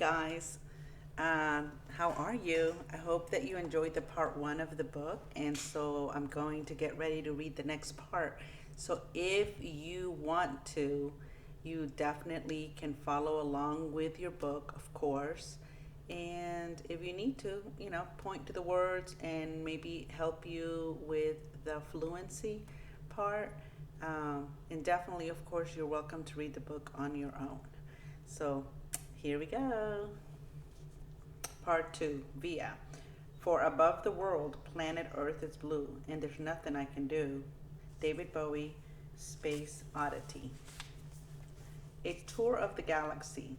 guys, how are you? I hope that you enjoyed the part one of the book, and so I'm going to get ready to read the next part. So if you want to, you definitely can follow along with your book, of course. And if you need to, point to the words and maybe help you with the fluency part. And definitely, of course, you're welcome to read the book on your own. So here we go. Part 2, Via. For above the world, planet Earth is blue, and there's nothing I can do. David Bowie, Space Oddity. A tour of the galaxy.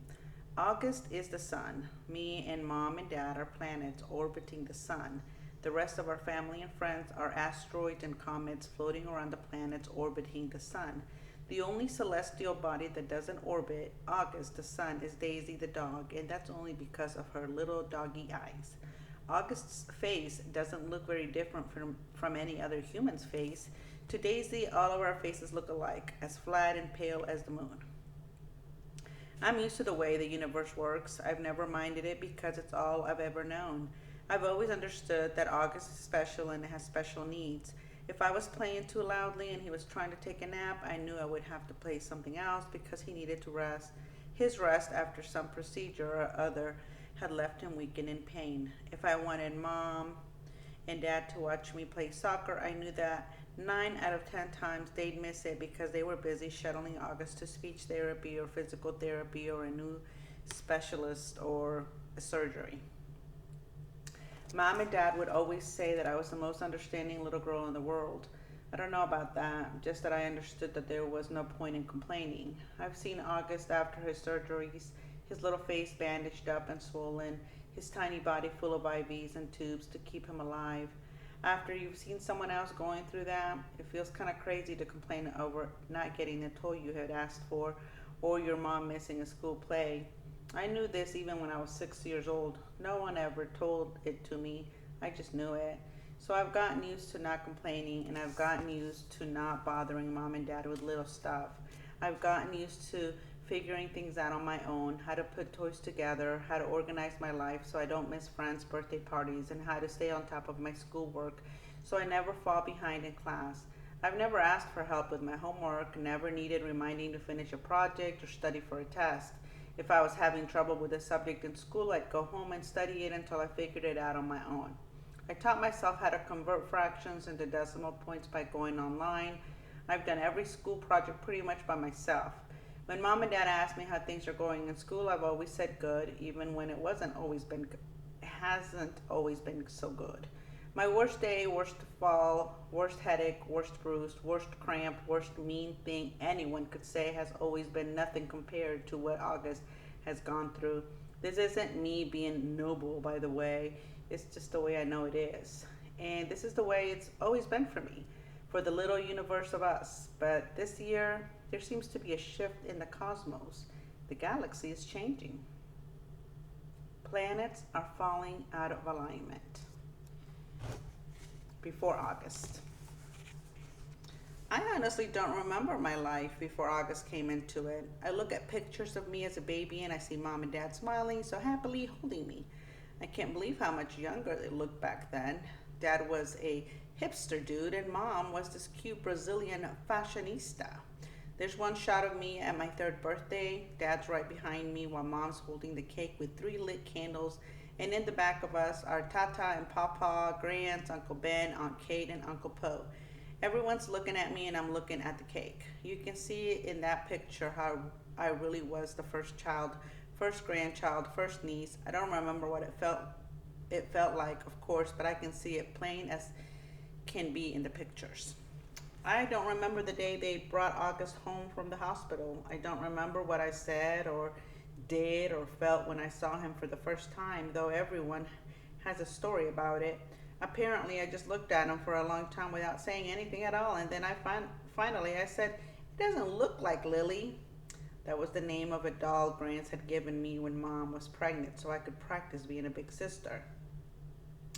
August is the sun. Me and mom and dad are planets orbiting the sun. The rest of our family and friends are asteroids and comets floating around the planets orbiting the sun. The only celestial body that doesn't orbit August, the sun, is Daisy the dog, and that's only because of her little doggy eyes. August's face doesn't look very different from any other human's face. To Daisy, all of our faces look alike, as flat and pale as the moon. I'm used to the way the universe works. I've never minded it because it's all I've ever known. I've always understood that August is special and has special needs. If I was playing too loudly and he was trying to take a nap, I knew I would have to play something else because he needed to rest. His rest after some procedure or other had left him weak and in pain. If I wanted mom and dad to watch me play soccer, I knew that 9 out of 10 times they'd miss it because they were busy shuttling August to speech therapy or physical therapy or a new specialist or a surgery. Mom and dad would always say that I was the most understanding little girl in the world. I don't know about that, just that I understood that there was no point in complaining. I've seen August after his surgeries, his little face bandaged up and swollen, his tiny body full of IVs and tubes to keep him alive. After you've seen someone else going through that, it feels kind of crazy to complain over not getting the toy you had asked for or your mom missing a school play. I knew this even when I was 6 years old. No one ever told it to me. I just knew it. So I've gotten used to not complaining, and I've gotten used to not bothering mom and dad with little stuff. I've gotten used to figuring things out on my own, how to put toys together, how to organize my life so I don't miss friends' birthday parties, and how to stay on top of my schoolwork so I never fall behind in class. I've never asked for help with my homework, never needed reminding to finish a project or study for a test. If I was having trouble with a subject in school, I'd go home and study it until I figured it out on my own. I taught myself how to convert fractions into decimal points by going online. I've done every school project pretty much by myself. When mom and dad ask me how things are going in school, I've always said good, even when it hasn't always been so good. My worst day, worst fall, worst headache, worst bruise, worst cramp, worst mean thing anyone could say has always been nothing compared to what August has gone through. This isn't me being noble, by the way. It's just the way I know it is. And this is the way it's always been for me, for the little universe of us. But this year, there seems to be a shift in the cosmos. The galaxy is changing. Planets are falling out of alignment. Before August. I honestly don't remember my life before August came into it. I look at pictures of me as a baby and I see mom and dad smiling so happily holding me. I can't believe how much younger they looked back then. Dad was a hipster dude and mom was this cute Brazilian fashionista. There's one shot of me at my 3rd birthday. Dad's right behind me while mom's holding the cake with 3 lit candles. And in the back of us are Tata and Papa, Grands, Uncle Ben, Aunt Kate, and Uncle Poe. Everyone's looking at me and I'm looking at the cake. You can see in that picture how I really was the first child, first grandchild, first niece. I don't remember what it felt like, of course, but I can see it plain as can be in the pictures. I don't remember the day they brought August home from the hospital. I don't remember what I said or did or felt when I saw him for the first time, though everyone has a story about it. Apparently, I just looked at him for a long time without saying anything at all, and then finally I said, "It doesn't look like Lily." That was the name of a doll Grants had given me when mom was pregnant so I could practice being a big sister.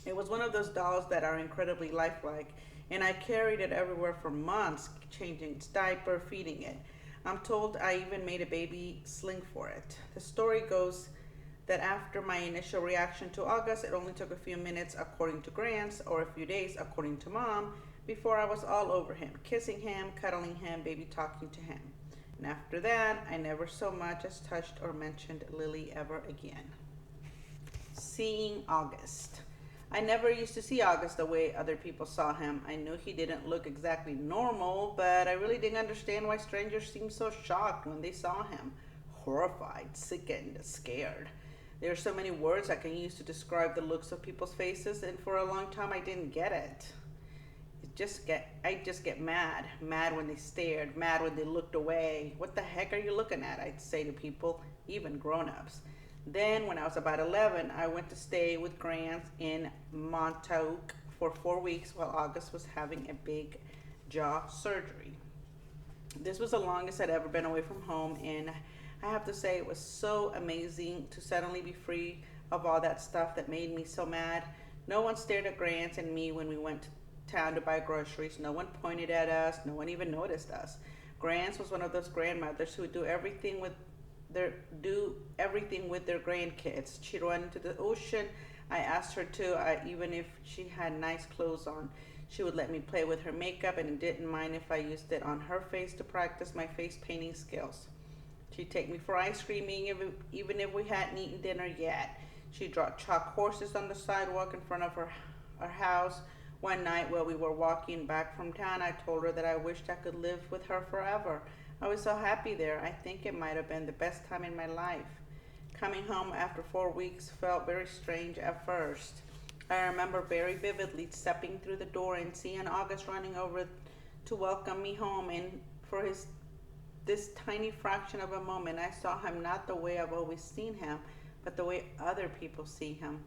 It was one of those dolls that are incredibly lifelike, and I carried it everywhere for months, changing its diaper, feeding it. I'm told I even made a baby sling for it. The story goes That after my initial reaction to August, it only took a few minutes according to Grants, or a few days according to Mom, before I was all over him, kissing him, cuddling him, baby talking to him. And after that, I never so much as touched or mentioned Lily ever again. Seeing August. I never used to see August the way other people saw him. I knew he didn't look exactly normal, but I really didn't understand why strangers seemed so shocked when they saw him. Horrified, sickened, scared. There are so many words I can use to describe the looks of people's faces, and for a long time I didn't get it. I just get mad. Mad when they stared, mad when they looked away. What the heck are you looking at? I'd say to people, even grown-ups. Then, when I was about 11, I went to stay with Grant in Montauk for 4 weeks while August was having a big jaw surgery. This was the longest I'd ever been away from home, and I have to say it was so amazing to suddenly be free of all that stuff that made me so mad. No one stared at Grant and me when we went to town to buy groceries. No one pointed at us. No one even noticed us. Grant was one of those grandmothers who would do everything with their grandkids. She'd run into the ocean. I asked her to, even if she had nice clothes on. She would let me play with her makeup and didn't mind if I used it on her face to practice my face painting skills. She'd take me for ice cream, even if we hadn't eaten dinner yet. She'd draw chalk horses on the sidewalk in front of our house. One night while we were walking back from town, I told her that I wished I could live with her forever. I was so happy there. I think it might have been the best time in my life. Coming home after 4 weeks felt very strange at first. I remember very vividly stepping through the door and seeing August running over to welcome me home, and for this tiny fraction of a moment, I saw him not the way I've always seen him, but the way other people see him.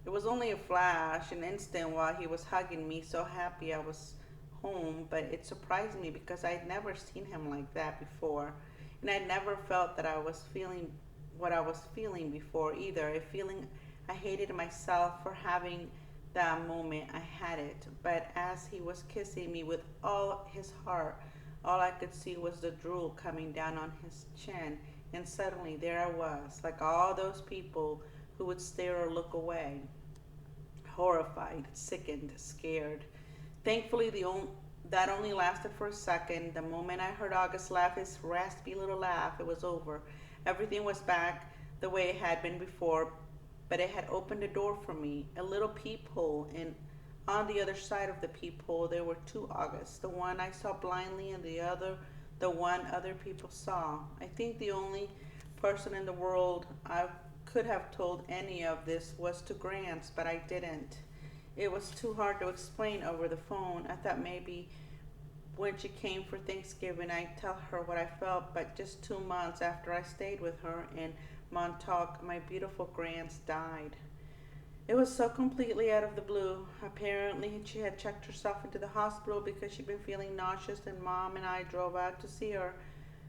It was only a flash, an instant while he was hugging me, so happy I was home, but it surprised me because I'd never seen him like that before. And I'd never felt that I was feeling what I was feeling before either. A feeling I hated myself for having that moment. I had it. But as he was kissing me with all his heart, all I could see was the drool coming down on his chin. And suddenly there I was, like all those people who would stare or look away, horrified, sickened, scared. Thankfully, that only lasted for a second. The moment I heard August laugh his raspy little laugh, it was over. Everything was back the way it had been before, but it had opened a door for me, a little peephole, and on the other side of the peephole there were two Augusts, the one I saw blindly and the one other people saw. I think the only person in the world I could have told any of this was to Grants, but I didn't. It was too hard to explain over the phone. I thought maybe when she came for Thanksgiving I'd tell her what I felt, but just 2 months after I stayed with her in Montauk, my beautiful Grants died. It was so completely out of the blue. Apparently, she had checked herself into the hospital because she'd been feeling nauseous, and Mom and I drove out to see her.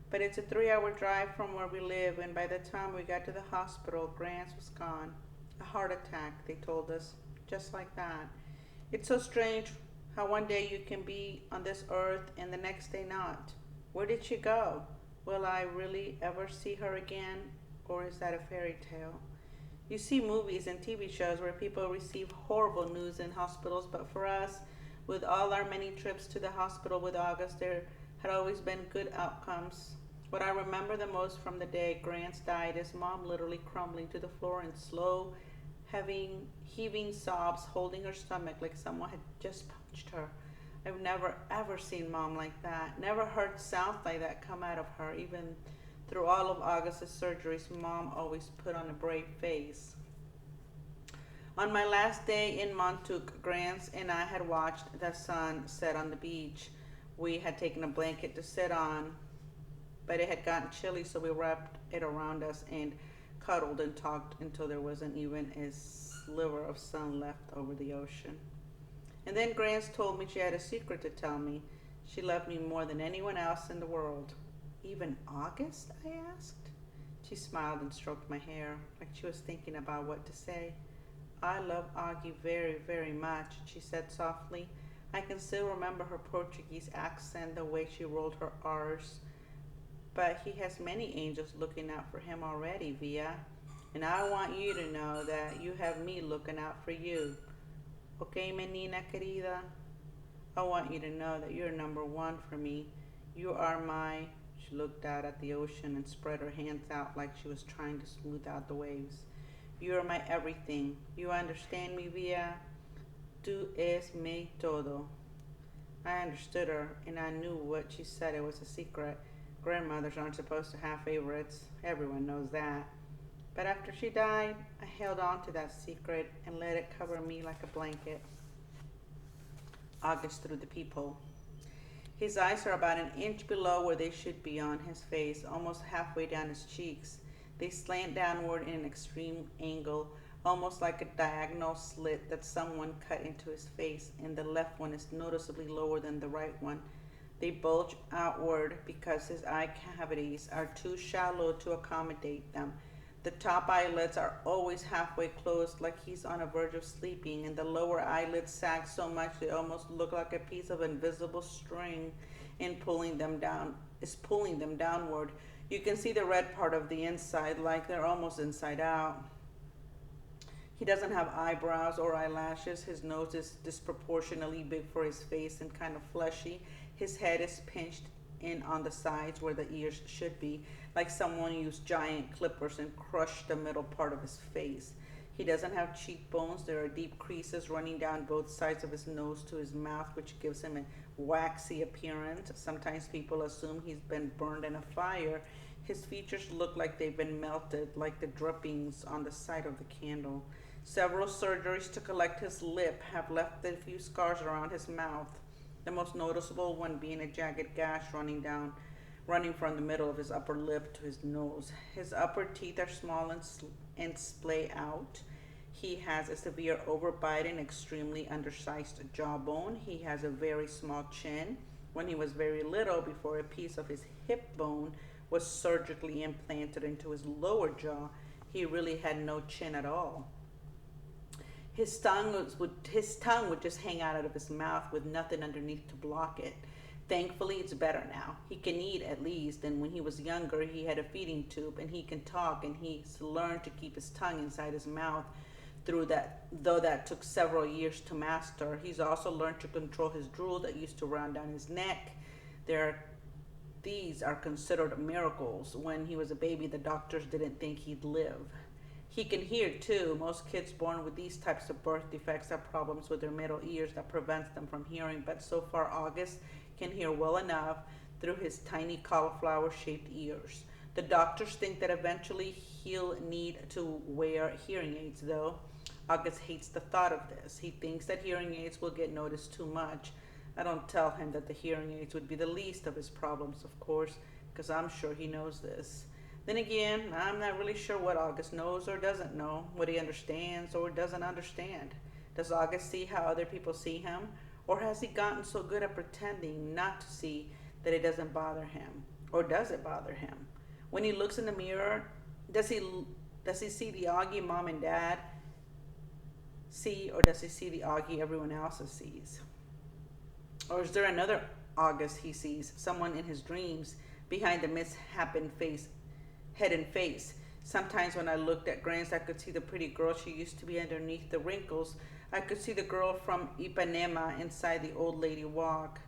But it's a 3-hour drive from where we live, and by the time we got to the hospital, Grants was gone. A heart attack, they told us, just like that. It's so strange how one day you can be on this earth and the next day not. Where did she go? Will I really ever see her again, or is that a fairy tale? You see movies and TV shows where people receive horrible news in hospitals, but for us, with all our many trips to the hospital with August, there had always been good outcomes. What I remember the most from the day Grants died is Mom literally crumbling to the floor in slow, heaving sobs, holding her stomach like someone had just punched her. I've never ever seen Mom like that, never heard sounds like that come out of her. Even through all of August's surgeries, Mom always put on a brave face. On my last day in Montauk, Grants and I had watched the sun set on the beach. We had taken a blanket to sit on, but it had gotten chilly, so we wrapped it around us and cuddled and talked until there wasn't even a sliver of sun left over the ocean. And then Grants told me she had a secret to tell me. She loved me more than anyone else in the world. Even August? I asked. She smiled and stroked my hair, like she was thinking about what to say. I love Augie very, very much, she said softly. I can still remember her Portuguese accent, the way she rolled her R's. But he has many angels looking out for him already, Via. And I want you to know that you have me looking out for you. Okay, menina querida? I want you to know that you're number one for me. You are my. She looked out at the ocean and spread her hands out like she was trying to smooth out the waves. You are my everything. You understand me, Via? Tu es mi todo. I understood her, and I knew what she said. It was a secret. Grandmothers aren't supposed to have favorites. Everyone knows that. But after she died, I held on to that secret and let it cover me like a blanket. August through the peephole. His eyes are about an inch below where they should be on his face, almost halfway down his cheeks. They slant downward in an extreme angle, almost like a diagonal slit that someone cut into his face, and the left one is noticeably lower than the right one. They bulge outward because his eye cavities are too shallow to accommodate them. The top eyelids are always halfway closed, like he's on the verge of sleeping, and the lower eyelids sag so much they almost look like a piece of invisible string in pulling them down is pulling them downward. You can see the red part of the inside, like they're almost inside out. He doesn't have eyebrows or eyelashes. His nose is disproportionately big for his face and kind of fleshy. His head is pinched in on the sides where the ears should be, like someone used giant clippers and crushed the middle part of his face. He doesn't have cheekbones. There are deep creases running down both sides of his nose to his mouth, which gives him a waxy appearance. Sometimes people assume he's been burned in a fire. His features look like they've been melted, like the drippings on the side of the candle. Several surgeries to collect his lip have left a few scars around his mouth, the most noticeable one being a jagged gash running from the middle of his upper lip to his nose. His upper teeth are small and splay out. He has a severe overbite and extremely undersized jawbone. He has a very small chin. When he was very little, before a piece of his hip bone was surgically implanted into his lower jaw, he really had no chin at all. His tongue would just hang out of his mouth with nothing underneath to block it. Thankfully, it's better now. He can eat at least, and when he was younger, he had a feeding tube, and he can talk, and he's learned to keep his tongue inside his mouth through that, though that took several years to master. He's also learned to control his drool that used to run down his neck. These are considered miracles. When he was a baby, the doctors didn't think he'd live. He can hear too. Most kids born with these types of birth defects have problems with their middle ears that prevents them from hearing, but so far August can hear well enough through his tiny cauliflower-shaped ears. The doctors think that eventually he'll need to wear hearing aids, though. August hates the thought of this. He thinks that hearing aids will get noticed too much. I don't tell him that the hearing aids would be the least of his problems, of course, because I'm sure he knows this. Then again, I'm not really sure what August knows or doesn't know, what he understands or doesn't understand. Does August see how other people see him? Or has he gotten so good at pretending not to see that it doesn't bother him? Or does it bother him? When he looks in the mirror, does he see the Augie mom and dad see, or does he see the Augie everyone else sees? Or is there another August he sees, someone in his dreams behind the misshapen head and face? Sometimes when I looked at Grants, I could see the pretty girl she used to be underneath the wrinkles. I could see the girl from Ipanema inside the old lady walk.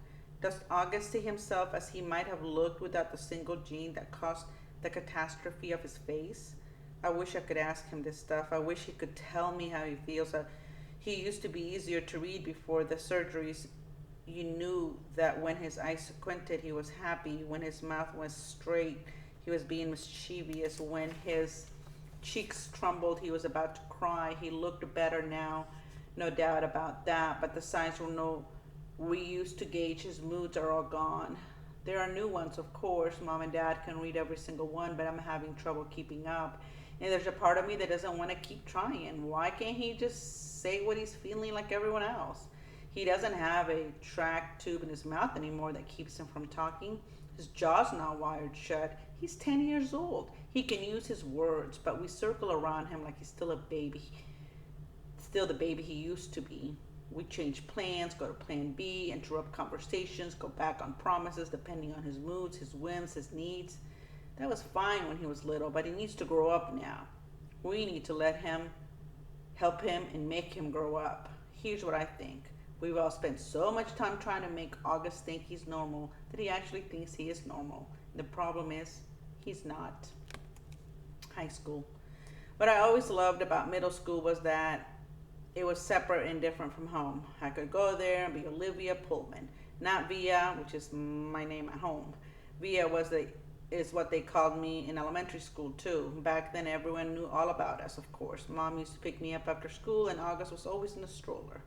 Does August see himself as he might have looked without the single gene that caused the catastrophe of his face? I wish I could ask him this stuff. I wish he could tell me how he feels. He used to be easier to read before the surgeries. You knew that when his eyes squinted, he was happy. When his mouth was straight, he was being mischievous. When his cheeks trembled, he was about to cry. He looked better now, no doubt about that, but the signs we used to gauge his moods are all gone. There are new ones, of course. Mom and Dad can read every single one, but I'm having trouble keeping up. And there's a part of me that doesn't want to keep trying. Why can't he just say what he's feeling like everyone else? He doesn't have a track tube in his mouth anymore that keeps him from talking. His jaw's not wired shut. He's 10 years old. He can use his words, but we circle around him like he's still a baby. Still the baby he used to be. We change plans, go to plan B, interrupt conversations, go back on promises depending on his moods, his whims, his needs. That was fine when he was little, but he needs to grow up now. We need to let him help him and make him grow up. Here's what I think. We've all spent so much time trying to make August think he's normal that he actually thinks he is normal. The problem is, he's not. High school. What I always loved about middle school was that it was separate and different from home. I could go there and be Olivia Pullman, not Via, which is my name at home. Via is what they called me in elementary school too. Back then, everyone knew all about us, of course. Mom used to pick me up after school, and August was always in a stroller.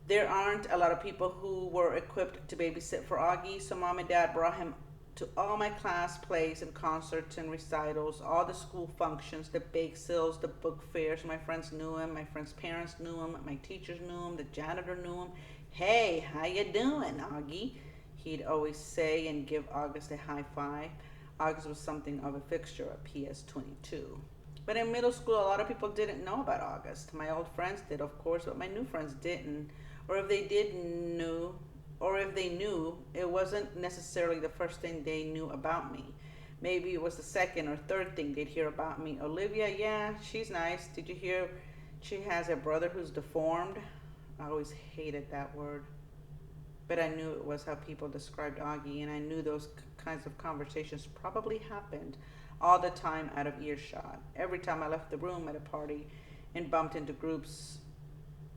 There aren't a lot of people who were equipped to babysit for Augie, so Mom and Dad brought him to all my class plays and concerts and recitals, all the school functions, the bake sales, the book fairs. My friends knew him, my friends' parents knew him, my teachers knew him, the janitor knew him. Hey, how you doing, Augie? He'd always say and give August a high five. August was something of a fixture at PS 22. But in middle school, a lot of people didn't know about August. My old friends did, of course, but my new friends didn't. Or if they did knew, or if they knew, it wasn't necessarily the first thing they knew about me. Maybe it was the second or third thing they'd hear about me. Olivia, yeah, she's nice. Did you hear she has a brother who's deformed? I always hated that word. But I knew it was how people described Augie, and I knew those kinds of conversations probably happened all the time out of earshot. Every time I left the room at a party and bumped into groups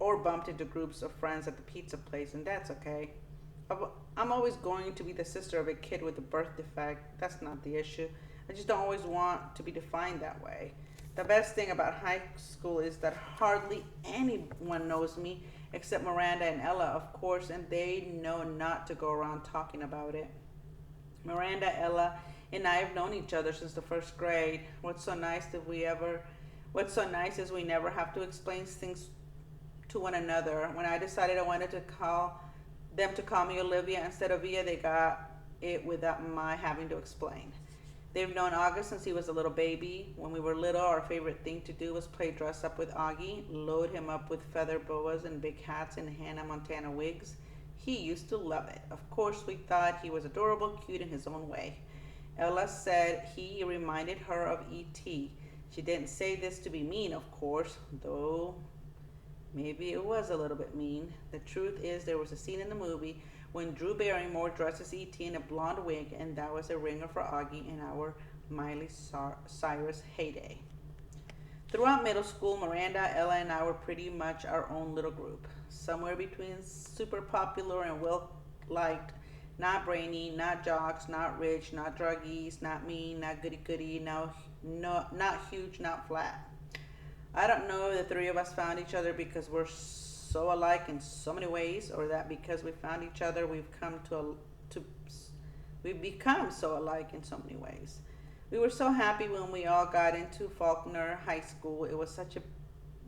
of friends at the pizza place, and that's okay. I'm always going to be the sister of a kid with a birth defect. That's not the issue. I just don't always want to be defined that way. The best thing about high school is that hardly anyone knows me except Miranda and Ella, of course, and they know not to go around talking about it. Miranda, Ella, and I have known each other since the first grade. What's so nice is we never have to explain things to one another. When I decided I wanted to call them to call me Olivia instead of Via, they got it without my having to explain. They've known August since he was a little baby. When we were little, our favorite thing to do was play dress up with Augie, load him up with feather boas and big hats and Hannah Montana wigs. He used to love it. Of course, we thought he was adorable, cute in his own way. Ella said he reminded her of E.T. She didn't say this to be mean, of course, though maybe it was a little bit mean. The truth is there was a scene in the movie when Drew Barrymore dresses E.T. in a blonde wig, and that was a ringer for Augie in our Miley Cyrus heyday. Throughout middle school, Miranda, Ella, and I were pretty much our own little group. Somewhere between super popular and well-liked, not brainy, not jocks, not rich, not druggies, not mean, not goody-goody, not huge, not flat. I don't know if the three of us found each other because we're so alike in so many ways, or that because we found each other we've become so alike in so many ways. We were so happy when we all got into Faulkner High School. It was such a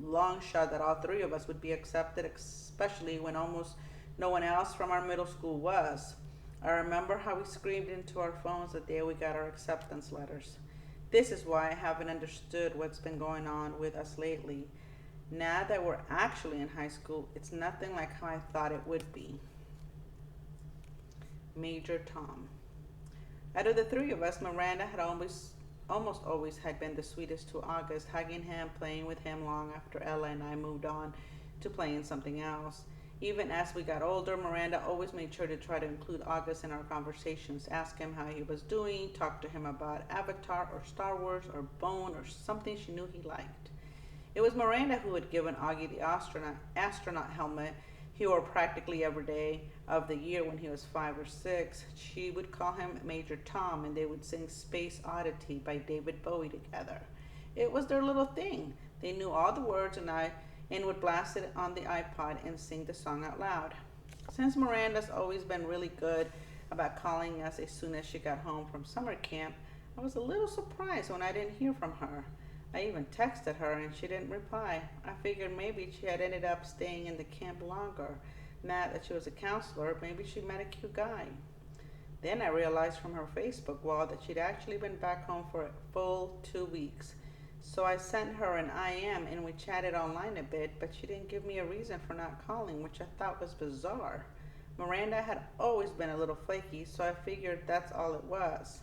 long shot that all three of us would be accepted, especially when almost no one else from our middle school was. I remember how we screamed into our phones the day we got our acceptance letters. This is why I haven't understood what's been going on with us lately. Now that we're actually in high school, it's nothing like how I thought it would be. Major Tom. Out of the three of us, Miranda had almost always had been the sweetest to August, hugging him, playing with him long after Ella and I moved on to playing something else. Even as we got older, Miranda always made sure to try to include August in our conversations, ask him how he was doing, talk to him about Avatar or Star Wars or Bone or something she knew he liked. It was Miranda who had given Augie the astronaut helmet he wore practically every day of the year when he was 5 or 6. She would call him Major Tom, and they would sing Space Oddity by David Bowie together. It was their little thing. They knew all the words and would blast it on the iPod and sing the song out loud. Since Miranda's always been really good about calling us as soon as she got home from summer camp, I was a little surprised when I didn't hear from her. I even texted her and she didn't reply. I figured maybe she had ended up staying in the camp longer. Mad that she was a counselor, maybe she met a cute guy. Then I realized from her Facebook wall that she'd actually been back home for a full 2 weeks. So I sent her an IM and we chatted online a bit, but she didn't give me a reason for not calling, which I thought was bizarre. Miranda had always been a little flaky, so I figured that's all it was.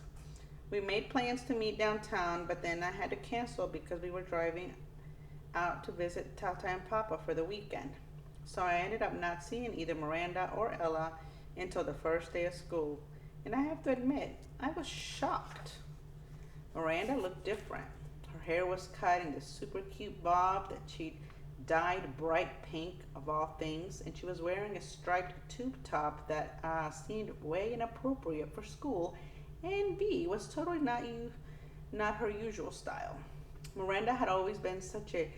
We made plans to meet downtown, but then I had to cancel because we were driving out to visit Tata and Papa for the weekend. So I ended up not seeing either Miranda or Ella until the first day of school. And I have to admit, I was shocked. Miranda looked different. Her hair was cut in this super cute bob that she'd dyed bright pink of all things, and she was wearing a striped tube top that seemed way inappropriate for school, and B was totally not her usual style. Miranda had always been such a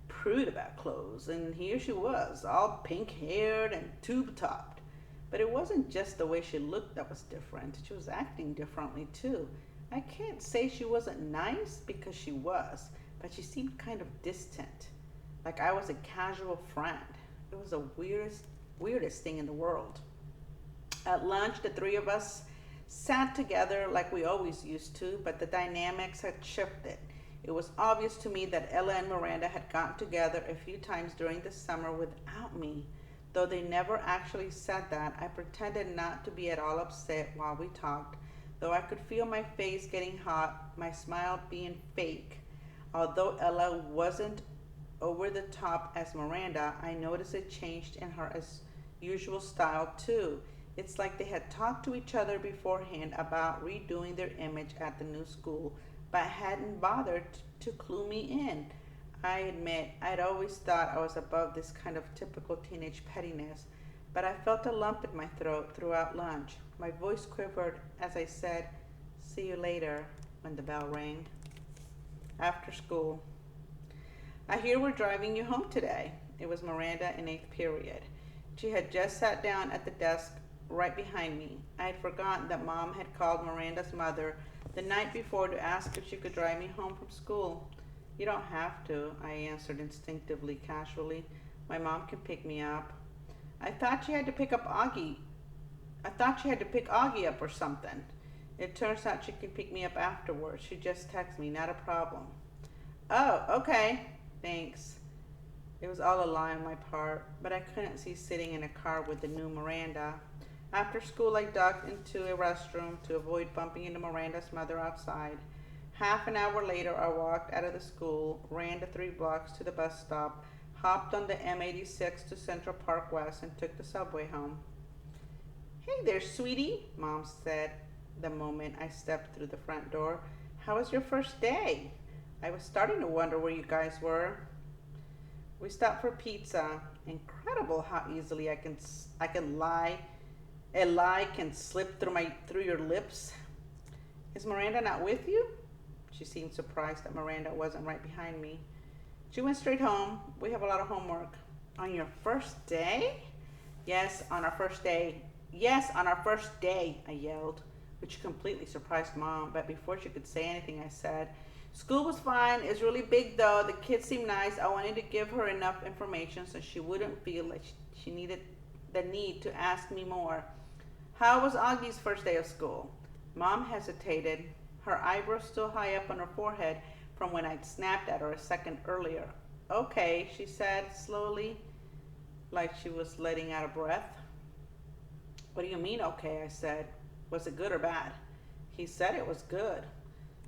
prude about clothes, and here she was, all pink haired and tube topped. But it wasn't just the way she looked that was different, she was acting differently too. I can't say she wasn't nice because she was, but she seemed kind of distant, like I was a casual friend. It was the weirdest thing in the world. At lunch, the three of us sat together like we always used to, but the dynamics had shifted. It was obvious to me that Ella and Miranda had gotten together a few times during the summer without me. Though they never actually said that, I pretended not to be at all upset while we talked, though I could feel my face getting hot, my smile being fake. Although Ella wasn't over the top as Miranda, I noticed a change in her as usual style too. It's like they had talked to each other beforehand about redoing their image at the new school, but hadn't bothered to clue me in. I admit, I'd always thought I was above this kind of typical teenage pettiness, but I felt a lump in my throat throughout lunch. My voice quivered as I said, "See you later," when the bell rang. After school. "I hear we're driving you home today." It was Miranda in eighth period. She had just sat down at the desk right behind me. I had forgotten that Mom had called Miranda's mother the night before to ask if she could drive me home from school. "You don't have to," I answered instinctively, casually. "My mom can pick me up." I thought she had to pick Augie up or something. It turns out she can pick me up afterwards. She just texted me, "Not a problem." "Oh, okay. Thanks." It was all a lie on my part, but I couldn't see sitting in a car with the new Miranda. After school, I ducked into a restroom to avoid bumping into Miranda's mother outside. Half an hour later, I walked out of the school, ran the 3 blocks to the bus stop, hopped on the M86 to Central Park West, and took the subway home. "Hey there, sweetie," Mom said the moment I stepped through the front door. "How was your first day? I was starting to wonder where you guys were." "We stopped for pizza." Incredible how easily I can lie. A lie can slip through your lips. "Is Miranda not with you?" She seemed surprised that Miranda wasn't right behind me. "She went straight home. We have a lot of homework." "On your first day?" Yes, on our first day." "Yes, on our first day," I yelled, which completely surprised Mom, but before she could say anything, I said, "School was fine. It's really big though. The kids seem nice. I wanted to give her enough information so she wouldn't feel like she needed the need to ask me more." "How was Augie's first day of school?" Mom hesitated, her eyebrows still high up on her forehead from when I'd snapped at her a second earlier. "Okay," she said slowly, like she was letting out a breath. "What do you mean, okay?" I said. "Was it good or bad?" He said it was good.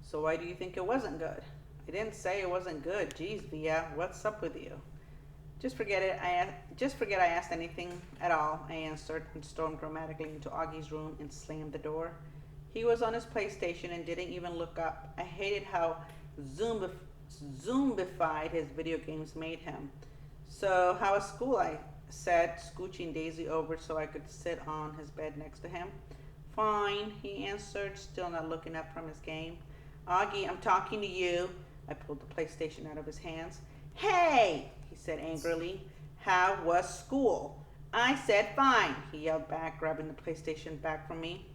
"So why do you think it wasn't good?" "I didn't say it wasn't good. Geez, Via, what's up with you?" Just forget I asked anything at all," I answered, and stormed dramatically into Augie's room and slammed the door. He was on his PlayStation and didn't even look up. I hated how zombified his video games made him. "So, how was school?" I said, scooching Daisy over so I could sit on his bed next to him. "Fine," he answered, still not looking up from his game. "Augie, I'm talking to you." I pulled the PlayStation out of his hands. "Hey!" he said angrily. "How was school?" "I said fine," he yelled back, grabbing the PlayStation back from me.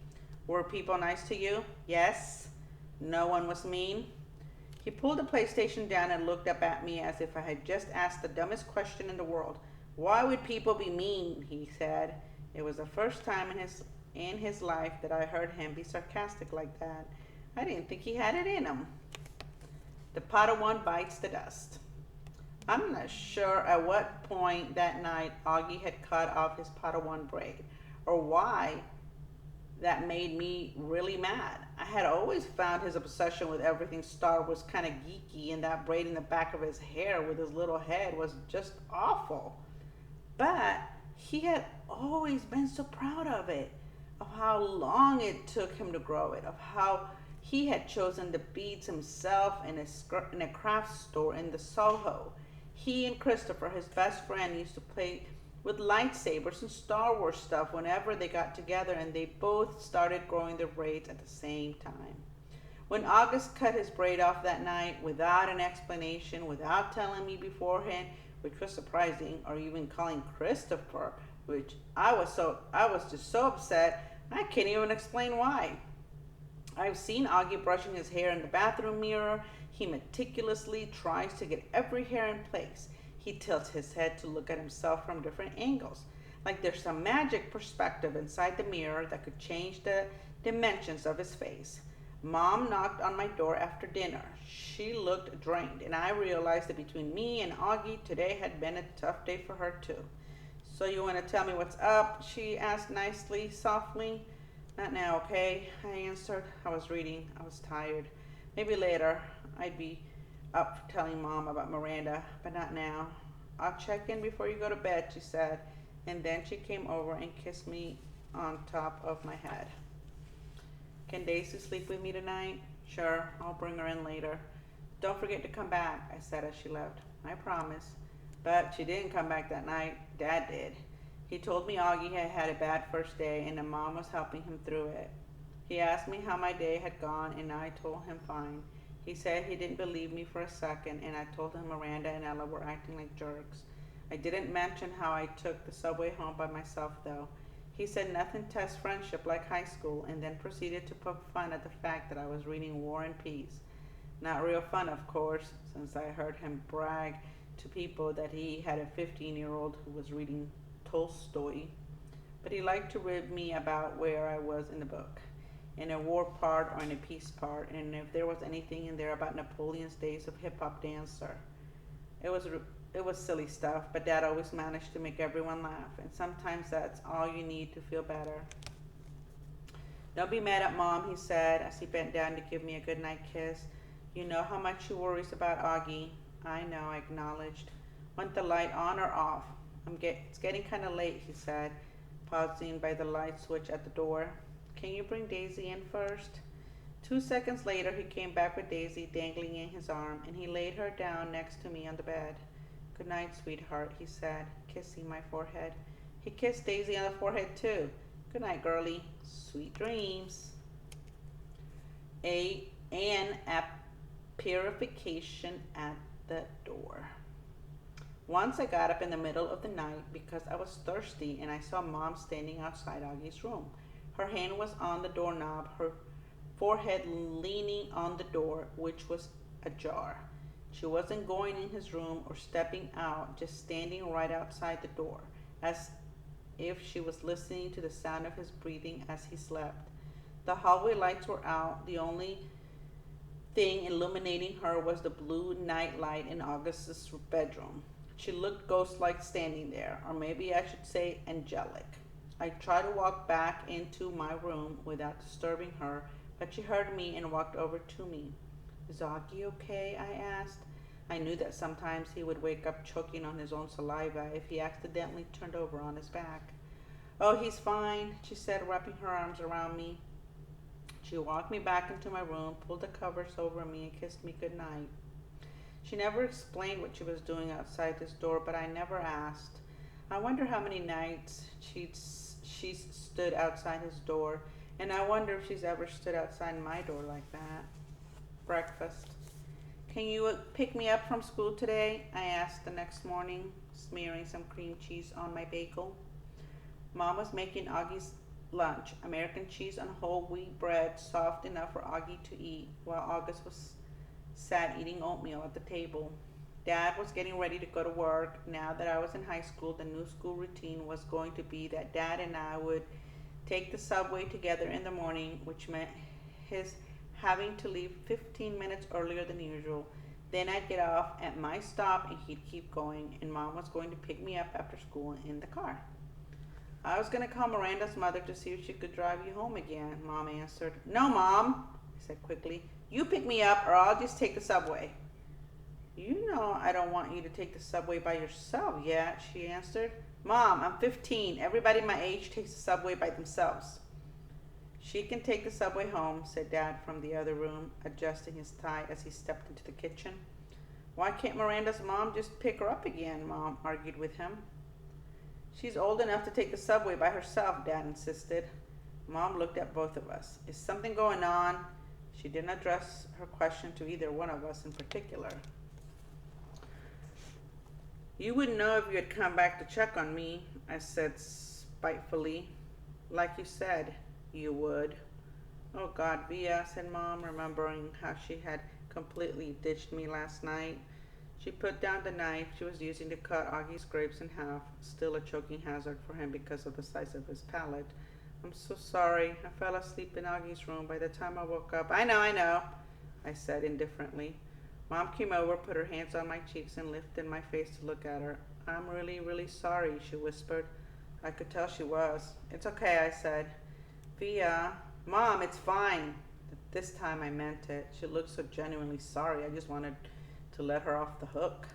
"Were people nice to you?" "Yes." "No one was mean?" He pulled the PlayStation down and looked up at me as if I had just asked the dumbest question in the world. "Why would people be mean?" he said. It was the first time in his life that I heard him be sarcastic like that. I didn't think he had it in him. The Padawan bites the dust. I'm not sure at what point that night Augie had cut off his Padawan braid, or why that made me really mad. I had always found his obsession with everything Star Wars kind of geeky, and that braid in the back of his hair with his little head was just awful. But he had always been so proud of it, of how long it took him to grow it, of how he had chosen the beads himself in a craft store in the Soho. He and Christopher, his best friend, used to play with lightsabers and Star Wars stuff whenever they got together, and they both started growing their braids at the same time. When August cut his braid off that night without an explanation, without telling me beforehand, which was surprising, or even calling Christopher, which I was just so upset I can't even explain why. I've seen Augie brushing his hair in the bathroom mirror. He meticulously tries to get every hair in place. He tilts his head to look at himself from different angles, like there's some magic perspective inside the mirror that could change the dimensions of his face. Mom knocked on my door after dinner. She looked drained, and I realized that between me and Augie, today had been a tough day for her too. So you want to tell me what's up? She asked nicely, softly. Not now, okay? I answered. I was reading. I was tired. Maybe later I'd be up for telling Mom about Miranda, but not now. I'll check in before you go to bed, she said, and then she came over and kissed me on top of my head. Can Daisy sleep with me tonight? Sure, I'll bring her in later. Don't forget to come back, I said as she left. I promise. But she didn't come back that night. Dad did. He told me Augie had had a bad first day and that Mom was helping him through it. He asked me how my day had gone, and I told him fine. He said he didn't believe me for a second, and I told him Miranda and Ella were acting like jerks. I didn't mention how I took the subway home by myself, though. He said nothing tests friendship like high school, and then proceeded to poke fun at the fact that I was reading War and Peace. Not real fun, of course, since I heard him brag to people that he had a 15-year-old who was reading Tolstoy. But he liked to rib me about where I was in the book, in a war part or in a peace part, and if there was anything in there about Napoleon's days of hip-hop dancer. It was silly stuff, but Dad always managed to make everyone laugh, and sometimes that's all you need to feel better. Don't be mad at Mom, he said as he bent down to give me a goodnight kiss. You know how much she worries about Augie. I know, I acknowledged. Want the light on or off? It's getting kind of late, he said, pausing by the light switch at the door. Can you bring Daisy in first? 2 seconds later, he came back with Daisy dangling in his arm, and he laid her down next to me on the bed. Good night, sweetheart, he said, kissing my forehead. He kissed Daisy on the forehead, too. Good night, girlie. Sweet dreams. An purification at the door. Once I got up in the middle of the night because I was thirsty, and I saw Mom standing outside Augie's room. Her hand was on the doorknob, her forehead leaning on the door, which was ajar. She wasn't going in his room or stepping out, just standing right outside the door, as if she was listening to the sound of his breathing as he slept. The hallway lights were out. The only thing illuminating her was the blue night light in August's bedroom. She looked ghost-like standing there, or maybe I should say angelic. I tried to walk back into my room without disturbing her, but she heard me and walked over to me. Is Augie okay? I asked. I knew that sometimes he would wake up choking on his own saliva if he accidentally turned over on his back. Oh, he's fine, she said, wrapping her arms around me. She walked me back into my room, pulled the covers over me, and kissed me good night. She never explained what she was doing outside this door, but I never asked. I wonder how many nights she's stood outside his door, and I wonder if she's ever stood outside my door like that. Breakfast. Can you pick me up from school today? I asked the next morning, smearing some cream cheese on my bagel. Mom was making Augie's lunch, American cheese on whole wheat bread, soft enough for Augie to eat, while August sat eating oatmeal at the table. Dad was getting ready to go to work. Now that I was in high school, the new school routine was going to be that Dad and I would take the subway together in the morning, which meant his having to leave 15 minutes earlier than usual. Then I'd get off at my stop and he'd keep going, and Mom was going to pick me up after school in the car. I was going to call Miranda's mother to see if she could drive you home again, Mom answered. No, Mom, I said quickly. You pick me up or I'll just take the subway. You know I don't want you to take the subway by yourself yet, she answered. Mom, I'm 15. Everybody my age takes the subway by themselves. She can take the subway home, said Dad from the other room, adjusting his tie as he stepped into the kitchen. Why can't Miranda's mom just pick her up again? Mom argued with him. She's old enough to take the subway by herself, Dad insisted. Mom looked at both of us. Is something going on? She didn't address her question to either one of us in particular. You wouldn't know if you had come back to check on me, I said spitefully. Like you said, you would. Oh God, Via, said Mom, remembering how she had completely ditched me last night. She put down the knife she was using to cut Augie's grapes in half, still a choking hazard for him because of the size of his palate. I'm so sorry. I fell asleep in Augie's room by the time I woke up. I know, I said indifferently. Mom came over, put her hands on my cheeks, and lifted my face to look at her. I'm really, really sorry, she whispered. I could tell she was. It's okay, I said. Via, Mom, it's fine. This time I meant it. She looked so genuinely sorry. I just wanted to let her off the hook.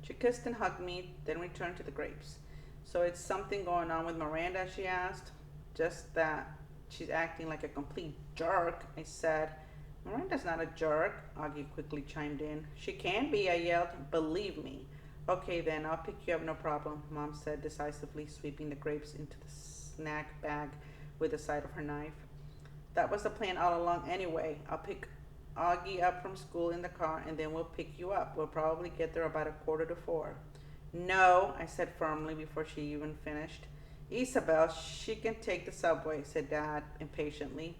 She kissed and hugged me, then returned to the grapes. So it's something going on with Miranda, she asked. Just that she's acting like a complete jerk, I said. Miranda's not a jerk, Augie quickly chimed in. She can be, I yelled. Believe me. Okay then, I'll pick you up, no problem, Mom said decisively, sweeping the grapes into the snack bag with the side of her knife. That was the plan all along anyway. I'll pick Augie up from school in the car and then we'll pick you up. We'll probably get there about 3:45. No, I said firmly before she even finished. Isabel, she can take the subway, said Dad impatiently.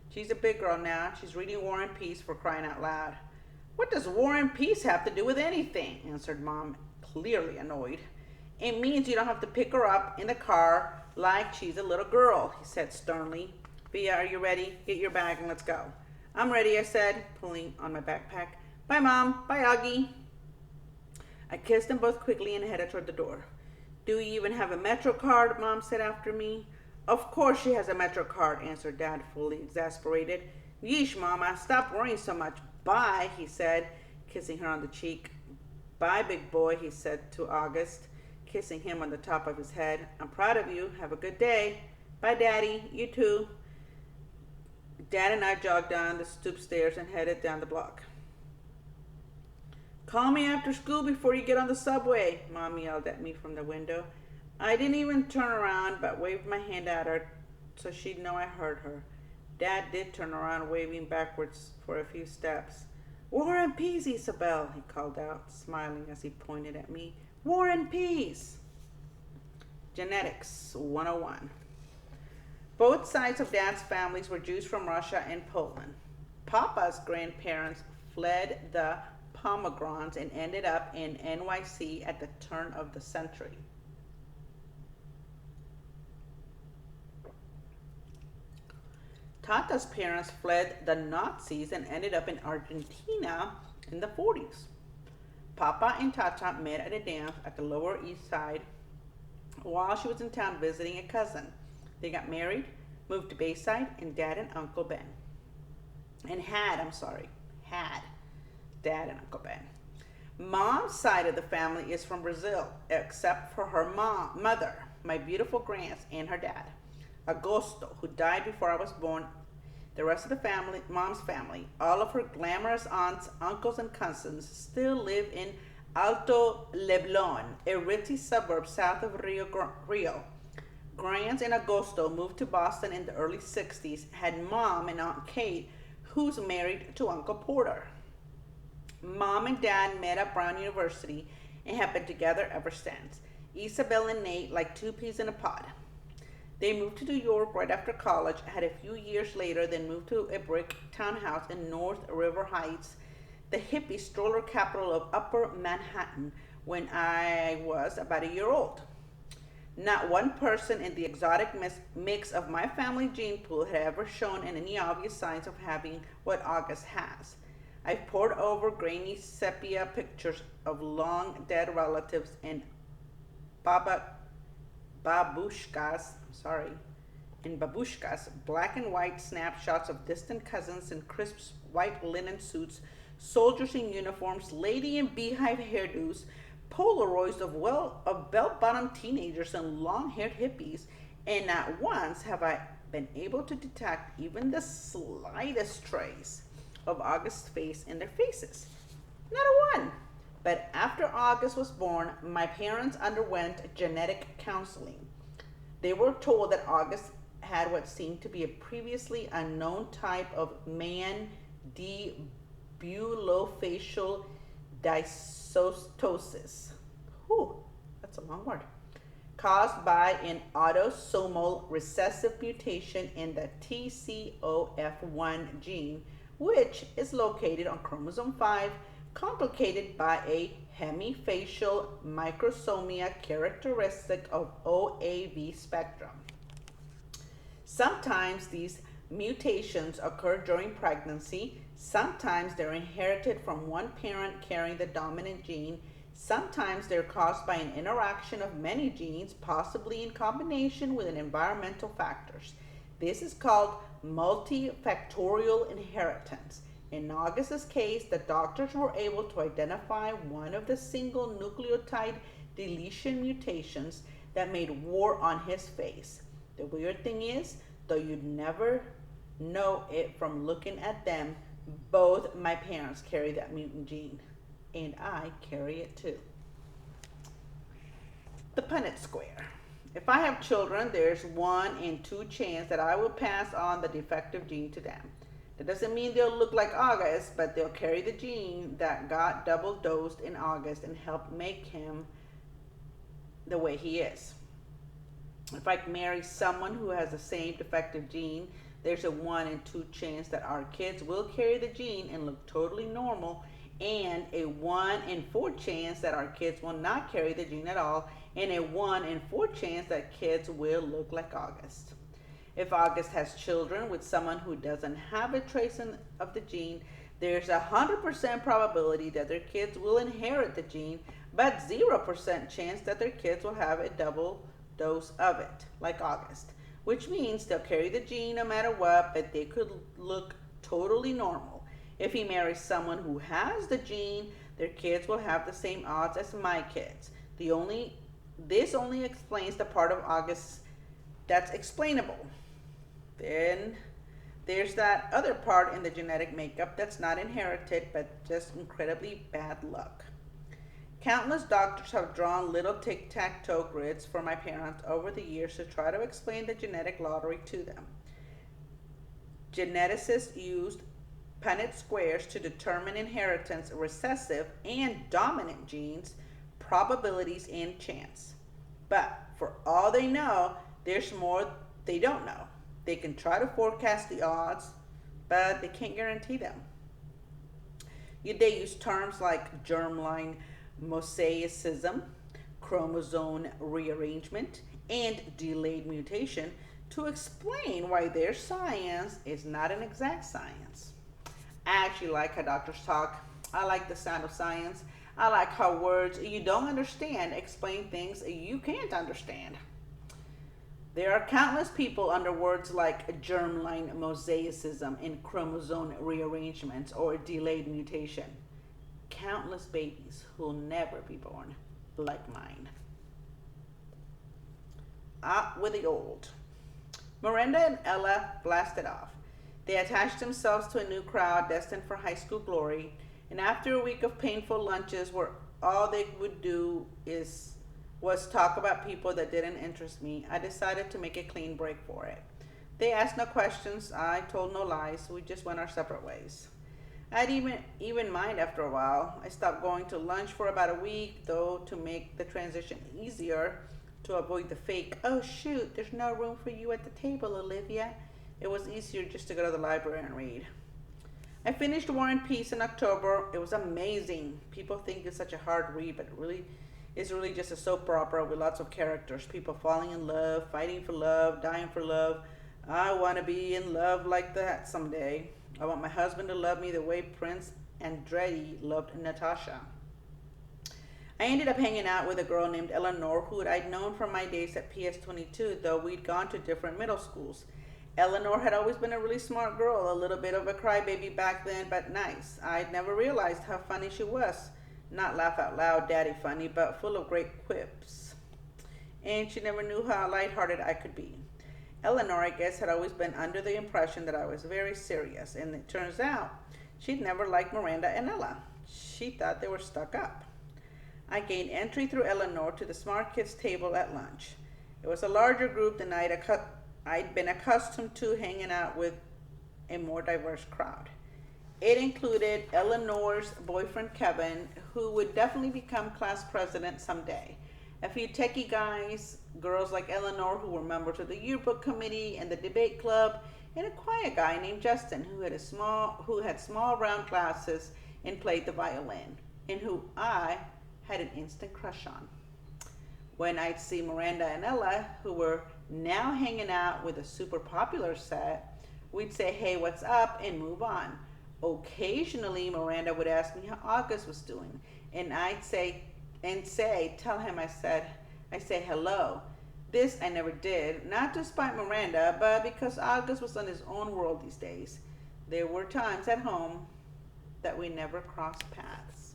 She's a big girl now. She's reading War and Peace, for crying out loud. What does War and Peace have to do with anything? Answered Mom, clearly annoyed. It means you don't have to pick her up in the car like she's a little girl, he said sternly. Via, are you ready? Get your bag and let's go. I'm ready, I said, pulling on my backpack. Bye, Mom. Bye, Augie. I kissed them both quickly and headed toward the door. Do you even have a Metro card? Mom said after me. Of course she has a Metro card, answered Dad, fully exasperated. Yeesh, Mama, stop worrying so much. Bye, he said, kissing her on the cheek. Bye, big boy, he said to August, kissing him on the top of his head. I'm proud of you. Have a good day. Bye, Daddy. You too. Dad and I jogged down the stoop stairs and headed down the block. Call me after school before you get on the subway, Mom yelled at me from the window. I didn't even turn around, but waved my hand at her so she'd know I heard her. Dad did turn around, waving backwards for a few steps. War and Peace, Isabel, he called out, smiling as he pointed at me. War and Peace. Genetics 101. Both sides of Dad's families were Jews from Russia and Poland. Papa's grandparents fled the pogroms and ended up in NYC at the turn of the century. Tata's parents fled the Nazis and ended up in Argentina in the 40s. Papa and Tata met at a dance at the Lower East Side while she was in town visiting a cousin. They got married, moved to Bayside, and Dad and Uncle Ben. Had Dad and Uncle Ben. Mom's side of the family is from Brazil, except for her mother, my beautiful grands, and her dad, Agosto, who died before I was born. The rest of the family, Mom's family, all of her glamorous aunts, uncles, and cousins still live in Alto Leblon, a ritzy suburb south of Rio. Grands and Agosto moved to Boston in the early 60s, had Mom and Aunt Kate, who's married to Uncle Porter. Mom and Dad met at Brown University and have been together ever since. Isabel and Nate like two peas in a pod. They moved to New York right after college, had a few years later, then moved to a brick townhouse in North River Heights, the hippie stroller capital of Upper Manhattan, when I was about a year old. Not one person in the exotic mix of my family gene pool had ever shown any obvious signs of having what August has. I've pored over grainy sepia pictures of long dead relatives and Baba babushkas, sorry, in babushkas, black and white snapshots of distant cousins in crisp white linen suits, soldiers in uniforms, lady in beehive hairdos, Polaroids of bell-bottom teenagers and long-haired hippies, and not once have I been able to detect even the slightest trace of August's face in their faces. Not a one. But after August was born, my parents underwent genetic counseling. They were told that August had what seemed to be a previously unknown type of man debulofacial dysostosis. Whew, that's a long word. Caused by an autosomal recessive mutation in the TCOF1 gene, which is located on chromosome 5, complicated by a hemifacial microsomia characteristic of OAV spectrum. Sometimes these mutations occur during pregnancy, sometimes they're inherited from one parent carrying the dominant gene, sometimes they're caused by an interaction of many genes, possibly in combination with environmental factors. This is called multifactorial inheritance. In August's case, the doctors were able to identify one of the single nucleotide deletion mutations that made war on his face. The weird thing is, though you'd never know it from looking at them, both my parents carry that mutant gene, and I carry it too. The Punnett Square. If I have children, there's 1 in 2 chance that I will pass on the defective gene to them. That doesn't mean they'll look like August, but they'll carry the gene that got double dosed in August and helped make him the way he is. If I marry someone who has the same defective gene, there's a 1 in 2 chance that our kids will carry the gene and look totally normal, and a 1 in 4 chance that our kids will not carry the gene at all, and a 1 in 4 chance that kids will look like August. If August has children with someone who doesn't have a trace of the gene, there's a 100% probability that their kids will inherit the gene, but 0% chance that their kids will have a double dose of it, like August, which means they'll carry the gene no matter what, but they could look totally normal. If he marries someone who has the gene, their kids will have the same odds as my kids. This only explains the part of August that's explainable. Then there's that other part in the genetic makeup that's not inherited, but just incredibly bad luck. Countless doctors have drawn little tic-tac-toe grids for my parents over the years to try to explain the genetic lottery to them. Geneticists used Punnett squares to determine inheritance, recessive and dominant genes, probabilities, and chance. But for all they know, there's more they don't know. They can try to forecast the odds, but they can't guarantee them. They use terms like germline mosaicism, chromosome rearrangement, and delayed mutation to explain why their science is not an exact science. I actually like how doctors talk. I like the sound of science. I like how words you don't understand explain things you can't understand. There are countless people under words like germline mosaicism and chromosome rearrangements or delayed mutation. Countless babies who'll never be born like mine. Out with the old. Miranda and Ella blasted off. They attached themselves to a new crowd destined for high school glory, and after a week of painful lunches where all they would do was talk about people that didn't interest me, I decided to make a clean break for it. They asked no questions, I told no lies, we just went our separate ways. I didn't even mind after a while. I stopped going to lunch for about a week, though, to make the transition easier, to avoid the fake, oh shoot, there's no room for you at the table, Olivia. It was easier just to go to the library and read. I finished War and Peace in October. It was amazing. People think it's such a hard read, but it's really just a soap opera with lots of characters. People falling in love, fighting for love, dying for love. I want to be in love like that someday. I want my husband to love me the way Prince Andretti loved Natasha. I ended up hanging out with a girl named Eleanor who I'd known from my days at PS22, though we'd gone to different middle schools. Eleanor had always been a really smart girl, a little bit of a crybaby back then, but nice. I'd never realized how funny she was. Not laugh out loud, daddy funny, but full of great quips. And she never knew how lighthearted I could be. Eleanor, I guess, had always been under the impression that I was very serious, and it turns out she'd never liked Miranda and Ella. She thought they were stuck up. I gained entry through Eleanor to the smart kids table at lunch. It was a larger group than I'd been accustomed to, hanging out with a more diverse crowd. It included Eleanor's boyfriend Kevin, who would definitely become class president someday. A few techie guys, girls like Eleanor who were members of the yearbook committee and the debate club, and a quiet guy named Justin who had small round glasses and played the violin, and who I had an instant crush on. When I'd see Miranda and Ella, who were now hanging out with a super popular set, we'd say, "Hey, what's up?" and move on. Occasionally, Miranda would ask me how August was doing, and I'd say, tell him I say hello. This I never did, not to spite Miranda, but because August was on his own world these days. There were times at home that we never crossed paths.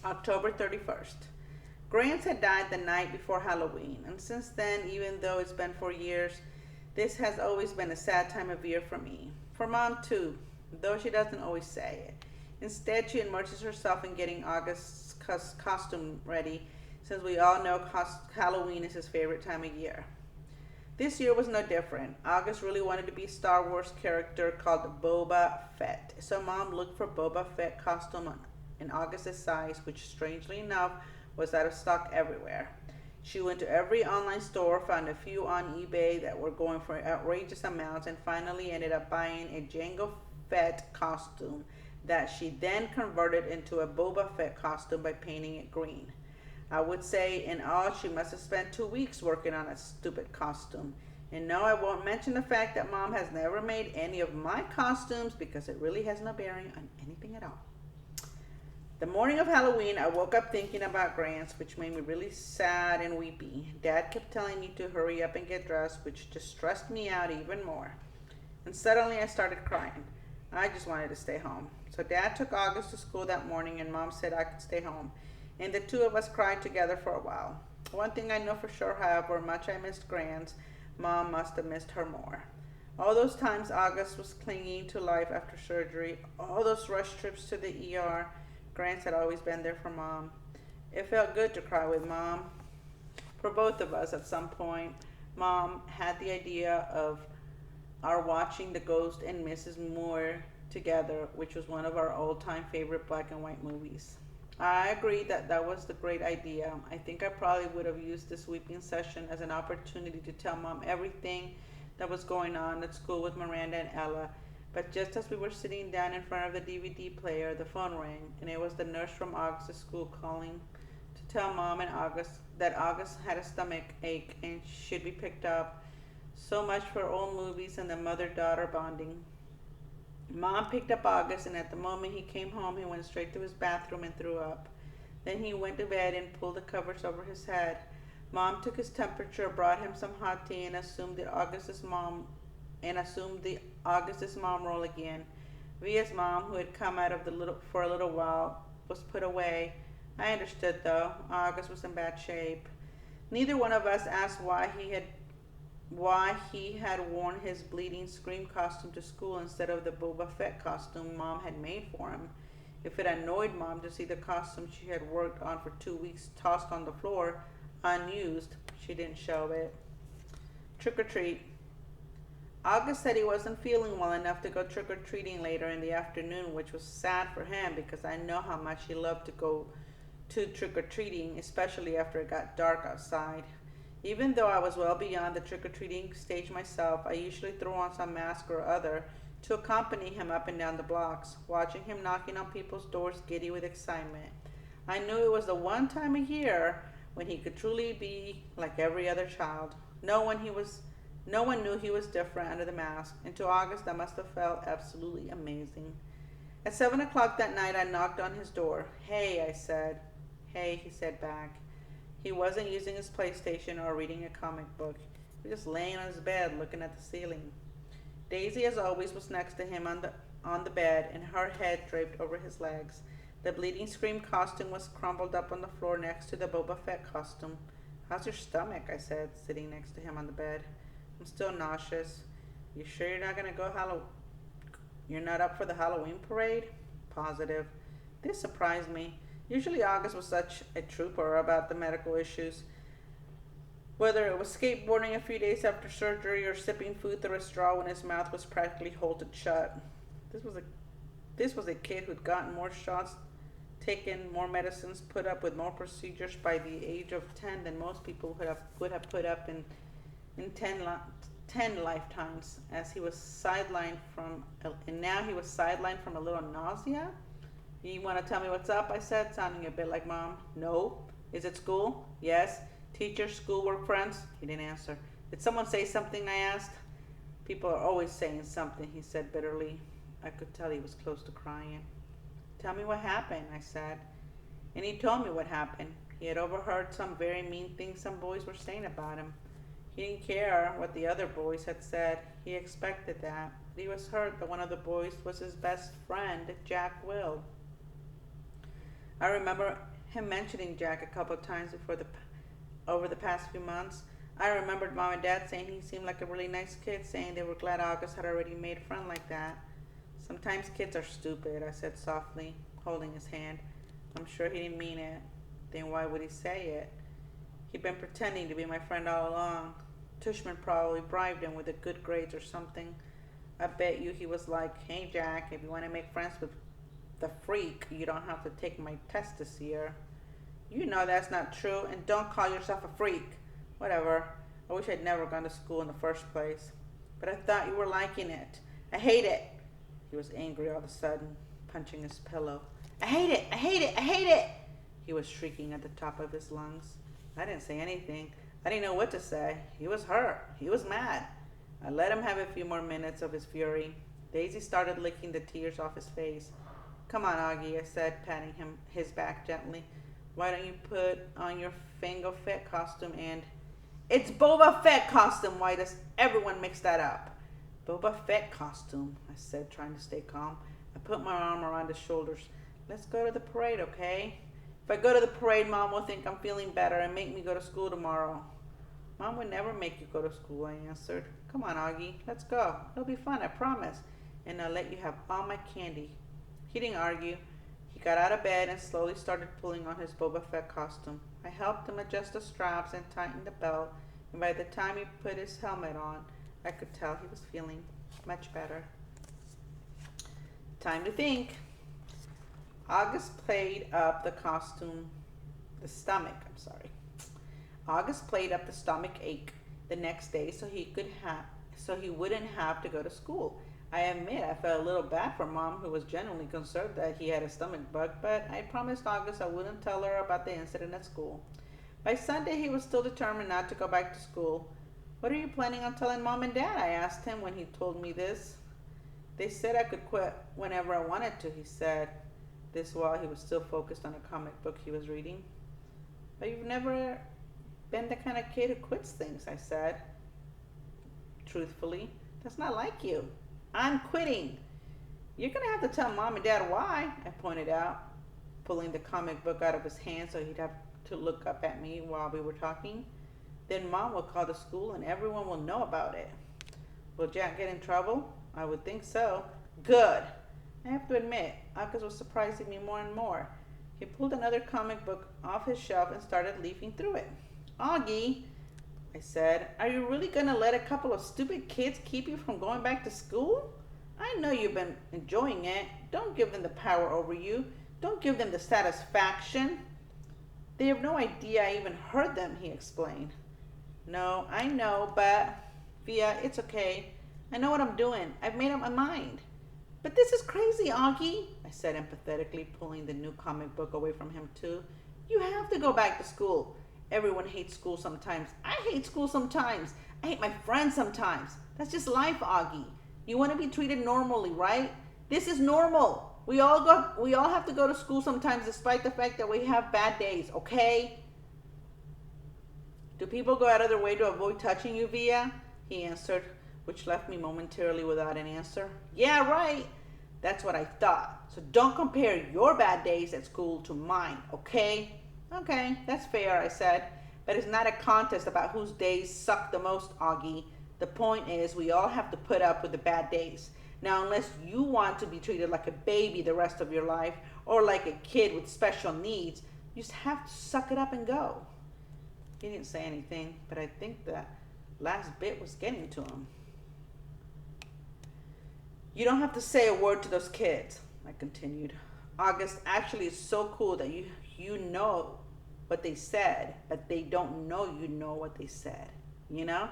October 31st. Grants had died the night before Halloween, and since then, even though it's been 4 years, this has always been a sad time of year for me. For Mom, too, though she doesn't always say it. Instead, she immerses herself in getting August's costume ready, since we all know Halloween is his favorite time of year. This year was no different. August really wanted to be a Star Wars character called Boba Fett, so Mom looked for Boba Fett costume in August's size, which strangely enough was out of stock everywhere. She went to every online store, found a few on eBay that were going for outrageous amounts, and finally ended up buying a Jango Fett costume that she then converted into a Boba Fett costume by painting it green. I would say in all she must have spent 2 weeks working on a stupid costume. And no, I won't mention the fact that Mom has never made any of my costumes because it really has no bearing on anything at all. The morning of Halloween, I woke up thinking about Grants, which made me really sad and weepy. Dad kept telling me to hurry up and get dressed, which just stressed me out even more. And suddenly I started crying. I just wanted to stay home. So Dad took August to school that morning, and Mom said I could stay home. And the two of us cried together for a while. One thing I know for sure, however much I missed Grants, Mom must have missed her more. All those times August was clinging to life after surgery, all those rush trips to the ER, Grants had always been there for Mom. It felt good to cry with Mom. For both of us at some point, Mom had the idea of our watching The Ghost and Mrs. Moore together, which was one of our old-time favorite black and white movies. I agreed that that was the great idea. I think I probably would have used this weeping session as an opportunity to tell Mom everything that was going on at school with Miranda and Ella. But just as we were sitting down in front of the DVD player, the phone rang, and it was the nurse from August's school calling to tell Mom and August that August had a stomach ache and should be picked up. So much for old movies and the mother-daughter bonding. Mom picked up August, and at the moment he came home, he went straight to his bathroom and threw up. Then he went to bed and pulled the covers over his head. Mom took his temperature, brought him some hot tea, and assumed the August's mom role again. Via's mom, who had come out of for a little while, was put away. I understood, though. August was in bad shape. Neither one of us asked why he had worn his bleeding Scream costume to school instead of the Boba Fett costume Mom had made for him. If it annoyed Mom to see the costume she had worked on for 2 weeks tossed on the floor, unused, she didn't show it. Trick or treat. August said he wasn't feeling well enough to go trick-or-treating later in the afternoon, which was sad for him because I know how much he loved to go to trick-or-treating, especially after it got dark outside. Even though I was well beyond the trick-or-treating stage myself, I usually threw on some mask or other to accompany him up and down the blocks, watching him knocking on people's doors giddy with excitement. I knew it was the one time a year when he could truly be like every other child. No one knew he was different under the mask, and to August that must have felt absolutely amazing. At 7 o'clock that night, I knocked on his door. "Hey," I said. Hey, he said back. He wasn't using his PlayStation or reading a comic book. He was just laying on his bed looking at the ceiling. Daisy, as always, was next to him on the bed, and her head draped over his legs. The Bleeding Scream costume was crumpled up on the floor next to the Boba Fett costume. How's your stomach? I said, sitting next to him on the bed. I'm still nauseous. You sure you're not gonna go You're not up for the Halloween parade? Positive. This surprised me. Usually August was such a trooper about the medical issues. Whether it was skateboarding a few days after surgery or sipping food through a straw when his mouth was practically bolted shut. This was a kid who'd gotten more shots, taken more medicines, put up with more procedures by the age of 10 than most people would have put up in 10 lifetimes. As he was sidelined from, and now he was sidelined from a little nausea. You want to tell me what's up? I said, sounding a bit like Mom. No. Is it school? Yes. Teachers, schoolwork, friends? He didn't answer. Did someone say something? I asked. People are always saying something, he said bitterly. I could tell he was close to crying. Tell me what happened, I said. And he told me what happened. He had overheard some very mean things some boys were saying about him. He didn't care what the other boys had said. He expected that. He was hurt that one of the boys was his best friend, Jack Will. I remember him mentioning Jack a couple of times over the past few months. I remembered Mom and Dad saying he seemed like a really nice kid, saying they were glad August had already made a friend like that. Sometimes kids are stupid, I said softly, holding his hand. I'm sure he didn't mean it. Then why would he say it? He'd been pretending to be my friend all along. Tushman probably bribed him with the good grades or something. I bet you he was like, hey Jack, if you want to make friends with the freak, you don't have to take my test this year. You know that's not true, and don't call yourself a freak. Whatever. I wish I'd never gone to school in the first place. But I thought you were liking it. I hate it. He was angry all of a sudden, punching his pillow. I hate it! I hate it! I hate it! He was shrieking at the top of his lungs. I didn't say anything. I didn't know what to say. He was hurt. He was mad. I let him have a few more minutes of his fury. Daisy started licking the tears off his face. Come on, Augie, I said, patting his back gently. Why don't you put on your Fango Fett costume and... It's Boba Fett costume! Why does everyone mix that up? Boba Fett costume, I said, trying to stay calm. I put my arm around his shoulders. Let's go to the parade, okay? If I go to the parade, Mom will think I'm feeling better and make me go to school tomorrow. Mom would never make you go to school, I answered. Come on, Augie, let's go. It'll be fun, I promise. And I'll let you have all my candy. He didn't argue. He got out of bed and slowly started pulling on his Boba Fett costume. I helped him adjust the straps and tighten the belt, and by the time he put his helmet on, I could tell he was feeling much better. Time to think. August played up the stomach ache the next day so he wouldn't have to go to school. I admit I felt a little bad for Mom, who was genuinely concerned that he had a stomach bug, but I promised August I wouldn't tell her about the incident at school. By Sunday, he was still determined not to go back to school. What are you planning on telling Mom and Dad? I asked him when he told me this. They said I could quit whenever I wanted to, he said, this while he was still focused on a comic book he was reading. But you've never been the kind of kid who quits things, I said, truthfully. That's not like you. I'm quitting. You're going to have to tell Mom and Dad why, I pointed out, pulling the comic book out of his hand so he'd have to look up at me while we were talking. Then Mom will call the school and everyone will know about it. Will Jack get in trouble? I would think so. Good. I have to admit, August was surprising me more and more. He pulled another comic book off his shelf and started leafing through it. Augie, I said, are you really going to let a couple of stupid kids keep you from going back to school? I know you've been enjoying it. Don't give them the power over you. Don't give them the satisfaction. They have no idea I even heard them, he explained. No, I know, but Via, it's okay. I know what I'm doing. I've made up my mind. But this is crazy, Augie, I said empathetically, pulling the new comic book away from him too. You have to go back to school. Everyone hates school sometimes. I hate school sometimes. I hate my friends sometimes. That's just life, Augie. You want to be treated normally, right? This is normal. We all have to go to school sometimes despite the fact that we have bad days, okay? Do people go out of their way to avoid touching you, Via? He answered, which left me momentarily without an answer. Yeah, right. That's what I thought. So don't compare your bad days at school to mine, okay? Okay, that's fair, I said. But it's not a contest about whose days suck the most, Augie. The point is, we all have to put up with the bad days. Now, unless you want to be treated like a baby the rest of your life, or like a kid with special needs, you just have to suck it up and go. He didn't say anything, but I think that last bit was getting to him. You don't have to say a word to those kids, I continued. August, actually, it's so cool that you know what they said, but they don't know you know what they said. You know?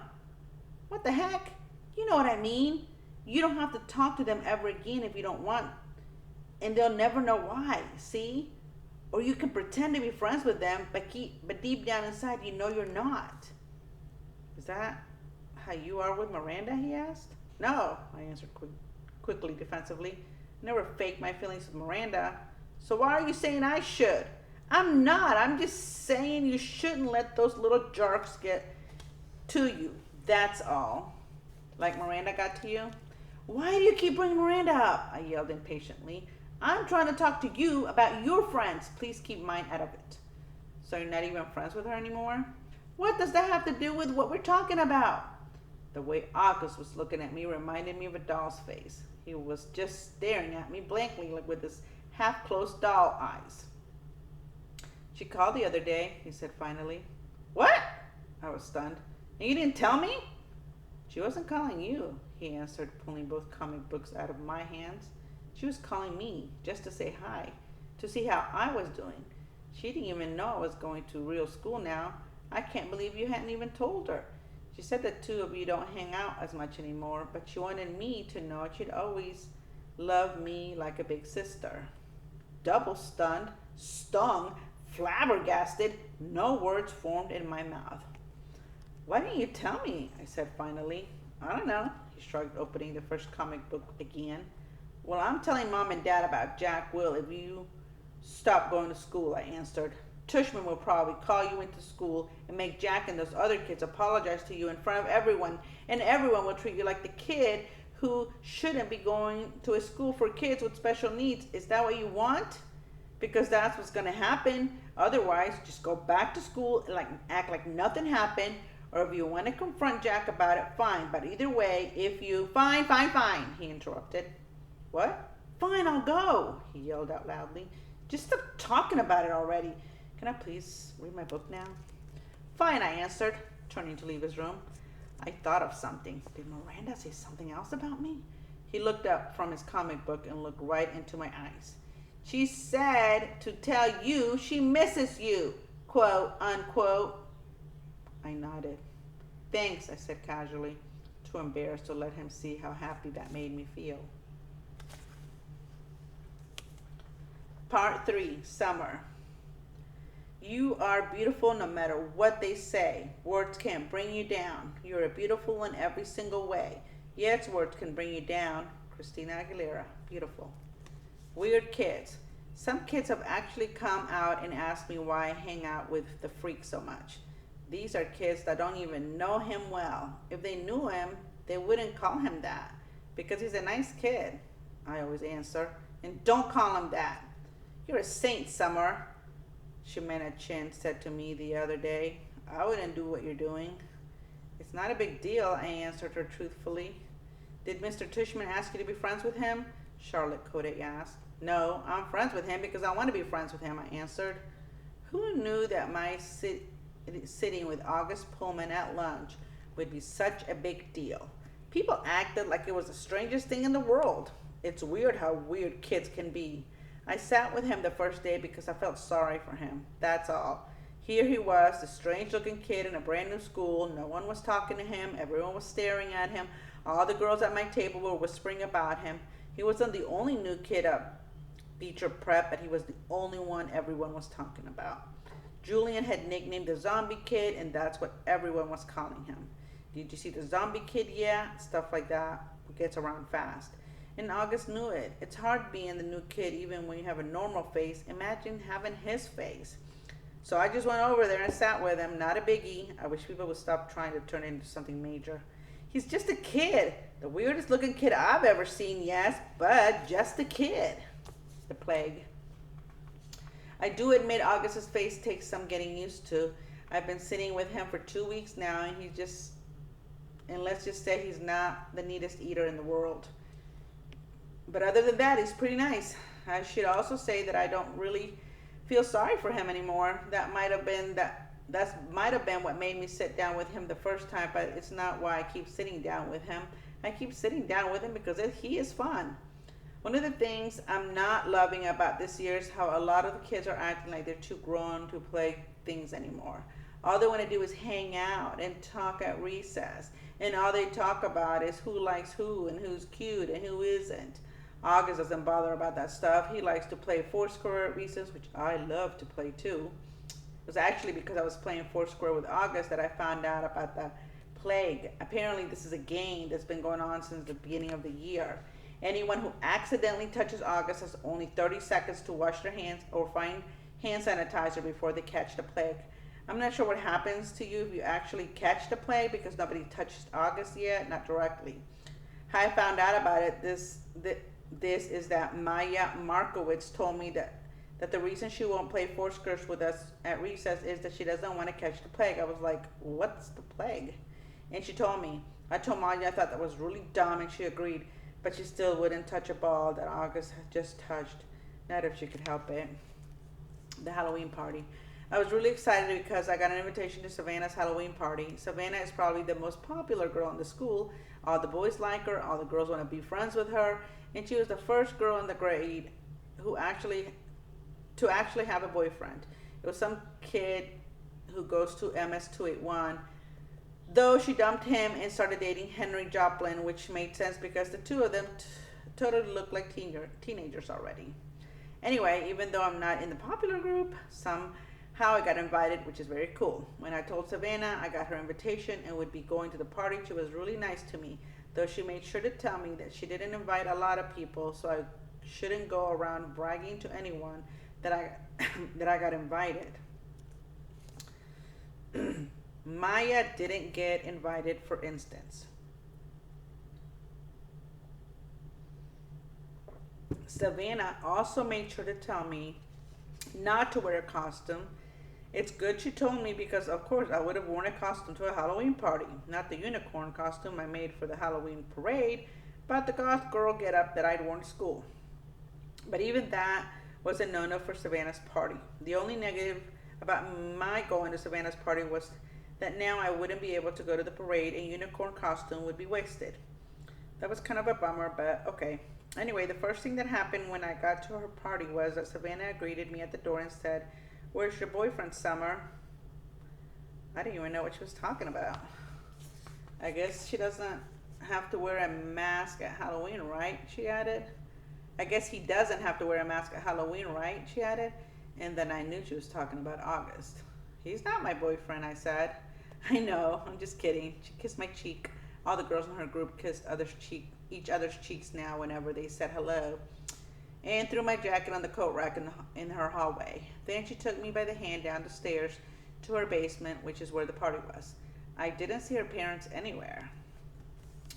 What the heck? You know what I mean. You don't have to talk to them ever again if you don't want, and they'll never know why, see? Or you can pretend to be friends with them, but deep down inside you know you're not. Is that how you are with Miranda, he asked. No, I answered quickly, defensively. I never faked my feelings with Miranda. So why are you saying I should? I'm not. I'm just saying you shouldn't let those little jerks get to you. That's all. Like Miranda got to you? Why do you keep bringing Miranda up? I yelled impatiently. I'm trying to talk to you about your friends. Please keep mine out of it. So you're not even friends with her anymore? What does that have to do with what we're talking about? The way August was looking at me reminded me of a doll's face. He was just staring at me blankly, like with his half-closed doll eyes. She called the other day, he said finally. What? I was stunned. And you didn't tell me? She wasn't calling you, he answered, pulling both comic books out of my hands. She was calling me just to say hi, to see how I was doing. She didn't even know I was going to real school now. I can't believe you hadn't even told her. She said the two of you don't hang out as much anymore, but she wanted me to know she'd always loved me like a big sister. Double stunned, stung, flabbergasted, no words formed in my mouth. Why didn't you tell me? I said finally. I don't know, he shrugged, opening the first comic book again. Well, I'm telling Mom and Dad about Jack Will if you stop going to school, I answered. Tushman will probably call you into school and make Jack and those other kids apologize to you in front of everyone, and everyone will treat you like the kid who shouldn't be going to a school for kids with special needs. Is that what you want? Because that's what's going to happen. Otherwise, just go back to school and act like nothing happened. Or if you want to confront Jack about it, fine. But either way, if you... Fine, he interrupted. What? Fine, I'll go, he yelled out loudly. Just stop talking about it already. Can I please read my book now? Fine, I answered, turning to leave his room. I thought of something. Did Miranda say something else about me? He looked up from his comic book and looked right into my eyes. She said to tell you she misses you, quote, unquote. I nodded. Thanks, I said casually, too embarrassed to let him see how happy that made me feel. Part 3, Summer. You are beautiful no matter what they say. Words can't bring you down. You're beautiful in every single way. Yes, words can bring you down. Christina Aguilera, beautiful. Weird kids. Some kids have actually come out and asked me why I hang out with the freak so much. These are kids that don't even know him well. If they knew him, they wouldn't call him that. Because he's a nice kid, I always answer. And don't call him that. You're a saint, Summer, Ximena Chin said to me the other day. I wouldn't do what you're doing. It's not a big deal, I answered her truthfully. Did Mr. Tushman ask you to be friends with him? Charlotte Kodak asked. No, I'm friends with him because I want to be friends with him, I answered. Who knew that my sitting with August Pullman at lunch would be such a big deal? People acted like it was the strangest thing in the world. It's weird how weird kids can be. I sat with him the first day because I felt sorry for him. That's all. Here he was, this strange-looking kid in a brand new school. No one was talking to him. Everyone was staring at him. All the girls at my table were whispering about him. He wasn't the only new kid at Beecher Prep, but he was the only one everyone was talking about. Julian had nicknamed the Zombie Kid, and that's what everyone was calling him. Did you see the Zombie Kid? Yeah, stuff like that. It gets around fast. And August knew it. It's hard being the new kid even when you have a normal face. Imagine having his face. So I just went over there and sat with him. Not a biggie. I wish people would stop trying to turn it into something major. He's just a kid. The weirdest looking kid I've ever seen, yes, but just a kid. The plague. I do admit August's face takes some getting used to. I've been sitting with him for 2 weeks now, and and let's just say he's not the neatest eater in the world. But other than that, he's pretty nice. I should also say that I don't really feel sorry for him anymore. That might have been what made me sit down with him the first time, but it's not why I keep sitting down with him. I keep sitting down with him because he is fun. One of the things I'm not loving about this year is how a lot of the kids are acting like they're too grown to play things anymore. All they want to do is hang out and talk at recess. And all they talk about is who likes who and who's cute and who isn't. August doesn't bother about that stuff. He likes to play Foursquare at recess, which I love to play too. It was actually because I was playing Foursquare with August that I found out about the plague. Apparently this is a game that's been going on since the beginning of the year. Anyone who accidentally touches August has only 30 seconds to wash their hands or find hand sanitizer before they catch the plague. I'm not sure what happens to you if you actually catch the plague because nobody touched August yet, not directly. How I found out about it, this is that Maya Markowitz told me that the reason she won't play Foursquare with us at recess is that she doesn't want to catch the plague. I was like, what's the plague? And she told me. I told Maya I thought that was really dumb, and she agreed, but she still wouldn't touch a ball that August had just touched. Not if she could help it. The Halloween party. I was really excited because I got an invitation to Savannah's Halloween party. Savannah is probably the most popular girl in the school. All the boys like her, all the girls want to be friends with her, and she was the first girl in the grade to actually have a boyfriend. It was some kid who goes to MS 281, though she dumped him and started dating Henry Joplin, which made sense because the two of them totally looked like teenagers already. Anyway, even though I'm not in the popular group, somehow I got invited, which is very cool. When I told Savannah I got her invitation and would be going to the party, she was really nice to me, though she made sure to tell me that she didn't invite a lot of people, so I shouldn't go around bragging to anyone that I got invited. Maya didn't get invited, for instance. Savannah also made sure to tell me not to wear a costume. It's good she told me because, of course, I would have worn a costume to a Halloween party. Not the unicorn costume I made for the Halloween parade, but the goth girl getup that I'd worn to school. But even that was a no-no for Savannah's party. The only negative about my going to Savannah's party was that now I wouldn't be able to go to the parade and unicorn costume would be wasted. That was kind of a bummer, but okay. Anyway, the first thing that happened when I got to her party was that Savannah greeted me at the door and said, "Where's your boyfriend, Summer?" I didn't even know what she was talking about. I guess she doesn't have to wear a mask at Halloween, right? She added. I guess he doesn't have to wear a mask at Halloween, right? She added. And then I knew she was talking about August. He's not my boyfriend, I said. I know, I'm just kidding. She kissed my cheek. All the girls in her group kissed each other's cheeks now whenever they said hello. And threw my jacket on the coat rack in her hallway. Then she took me by the hand down the stairs to her basement, which is where the party was. I didn't see her parents anywhere.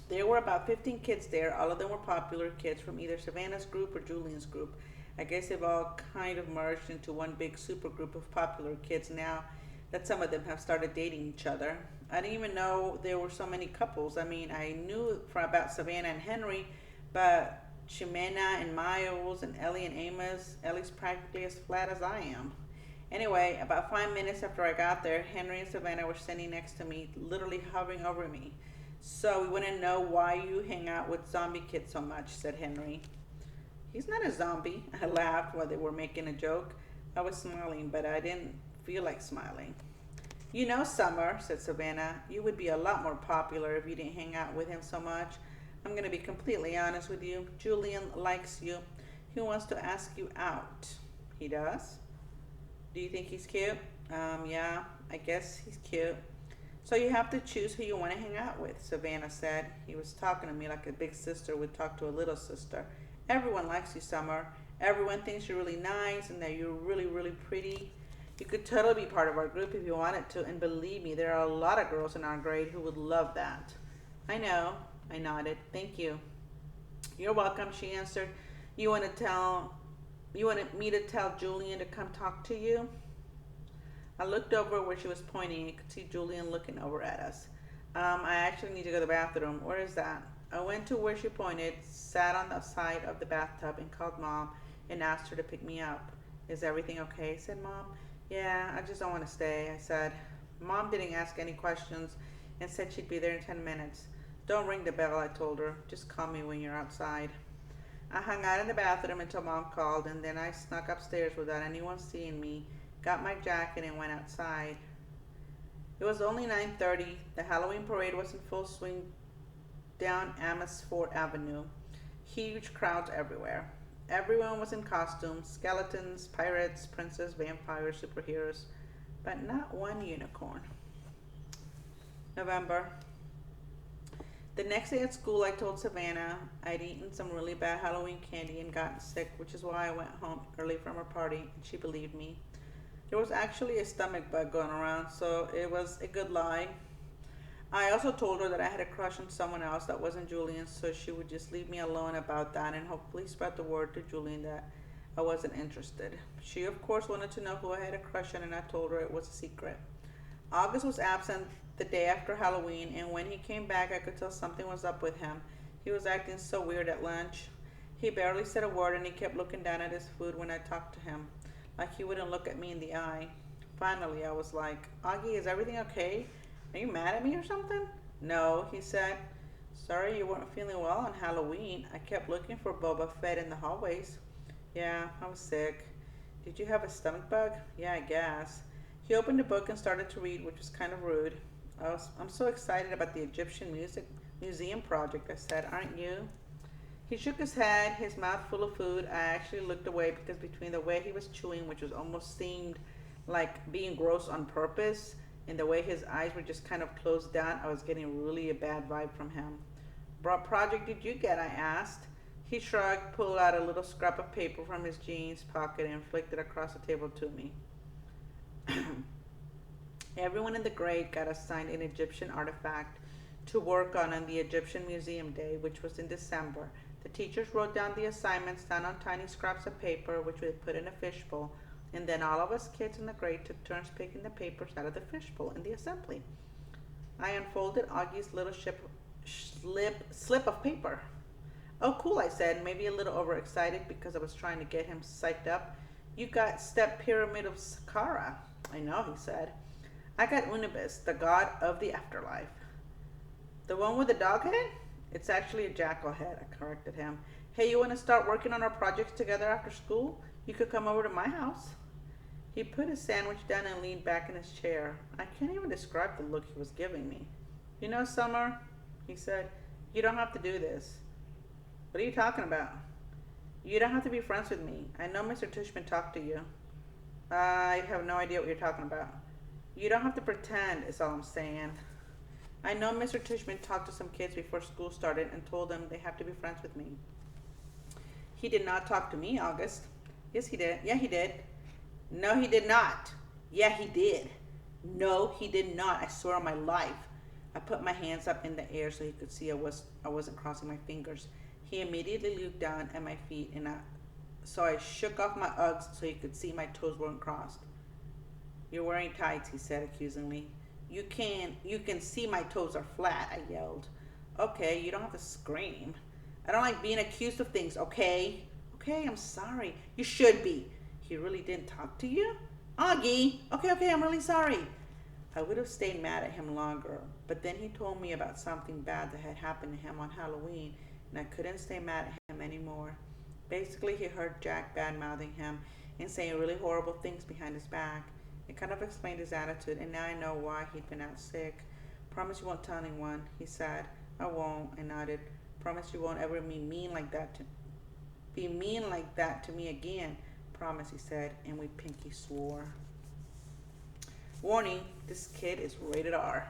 There were about 15 kids there. All of them were popular kids from either Savannah's group or Julian's group. I guess they've all kind of merged into one big super group of popular kids now that some of them have started dating each other. I didn't even know there were so many couples. I mean, I knew about Savannah and Henry, but Ximena and Miles and Ellie and Amos, Ellie's practically as flat as I am. Anyway, about 5 minutes after I got there, Henry and Savannah were standing next to me, literally hovering over me. "So we wouldn't know why you hang out with zombie kids so much," said Henry. "He's not a zombie," I laughed while they were making a joke. I was smiling, but I didn't feel like smiling. "You know, Summer," said Savannah, "you would be a lot more popular if you didn't hang out with him so much. I'm going to be completely honest with you. Julian likes you. He wants to ask you out." "He does? Do you think he's cute?" Yeah, I guess he's cute." So you have to choose who you want to hang out with, Savannah said. He was talking to me like a big sister would talk to a little sister. Everyone likes you, Summer. Everyone thinks you're really nice and that you're really, really pretty. You could totally be part of our group if you wanted to, and believe me, there are a lot of girls in our grade who would love that. I know, I nodded. Thank you. You're welcome, she answered. You want to tell you wanted me to tell Julian to come talk to you? I looked over where she was pointing and could see Julian looking over at us. I actually need to go to the bathroom. Where is that? I went to where she pointed, sat on the side of the bathtub, and called Mom and asked her to pick me up. Is everything okay? Said Mom. Yeah, I just don't want to stay, I said. Mom didn't ask any questions and said she'd be there in 10 minutes. Don't ring the bell, I told her. Just call me when you're outside. I hung out in the bathroom until Mom called, and then I snuck upstairs without anyone seeing me, got my jacket, and went outside. It was only 9:30. The Halloween parade was in full swing down Amersfoort Avenue. Huge crowds everywhere. Everyone was in costumes, skeletons, pirates, princes, vampires, superheroes, but not one unicorn. November. The next day at school, I told Savannah I'd eaten some really bad Halloween candy and gotten sick, which is why I went home early from her party, and she believed me. There was actually a stomach bug going around, so it was a good lie. I also told her that I had a crush on someone else that wasn't Julian, so she would just leave me alone about that and hopefully spread the word to Julian that I wasn't interested. She, of course, wanted to know who I had a crush on, and I told her it was a secret. August was absent the day after Halloween, and when he came back, I could tell something was up with him. He was acting so weird at lunch. He barely said a word, and he kept looking down at his food when I talked to him, like he wouldn't look at me in the eye. Finally, I was like, Augie, is everything okay? Are you mad at me or something? No, he said. Sorry you weren't feeling well on Halloween. I kept looking for Boba Fett in the hallways. Yeah, I was sick. Did you have a stomach bug? Yeah, I guess. He opened the book and started to read, which was kind of rude. I'm so excited about the Egyptian Museum project, I said. Aren't you? He shook his head, his mouth full of food. I actually looked away because between the way he was chewing, which was almost seemed like being gross on purpose, and the way his eyes were just kind of closed down, I was getting really a bad vibe from him. What project did you get? I asked. He shrugged, pulled out a little scrap of paper from his jeans pocket, and flicked it across the table to me. Everyone in the grade got assigned an Egyptian artifact to work on the Egyptian Museum Day, which was in December. The teachers wrote down the assignments down on tiny scraps of paper, which we put in a fishbowl, and then all of us kids in the grade took turns picking the papers out of the fishbowl in the assembly. I unfolded Augie's little slip of paper. Oh, cool, I said, maybe a little overexcited because I was trying to get him psyched up. You got Step Pyramid of Saqqara. I know, he said. I got Unibis, the god of the afterlife. The one with the dog head? It's actually a jackal head, I corrected him. Hey, you want to start working on our projects together after school? You could come over to my house. He put his sandwich down and leaned back in his chair. I can't even describe the look he was giving me. You know, Summer, he said, you don't have to do this. What are you talking about? You don't have to be friends with me. I know Mr. Tushman talked to you. I have no idea what you're talking about. You don't have to pretend, is all I'm saying. I know Mr. Tushman talked to some kids before school started and told them they have to be friends with me. He did not talk to me, August. Yes, he did. Yeah, he did. No, he did not. Yeah, he did. No, he did not. I swear on my life. I put my hands up in the air so he could see I wasn't crossing my fingers. He immediately looked down at my feet, so I shook off my Uggs so he could see my toes weren't crossed. You're wearing tights, he said accusingly. You can see my toes are flat, I yelled. Okay, you don't have to scream. I don't like being accused of things, okay? Okay, I'm sorry. You should be. He really didn't talk to you? Augie! Okay, I'm really sorry. I would have stayed mad at him longer, but then he told me about something bad that had happened to him on Halloween, and I couldn't stay mad at him anymore. Basically, he heard Jack bad-mouthing him and saying really horrible things behind his back. It kind of explained his attitude, and now I know why he'd been out sick. Promise you won't tell anyone, he said. I won't, I nodded. Promise you won't ever be mean like that to me again. Promise, he said, and we pinky swore. Warning, this kid is rated R.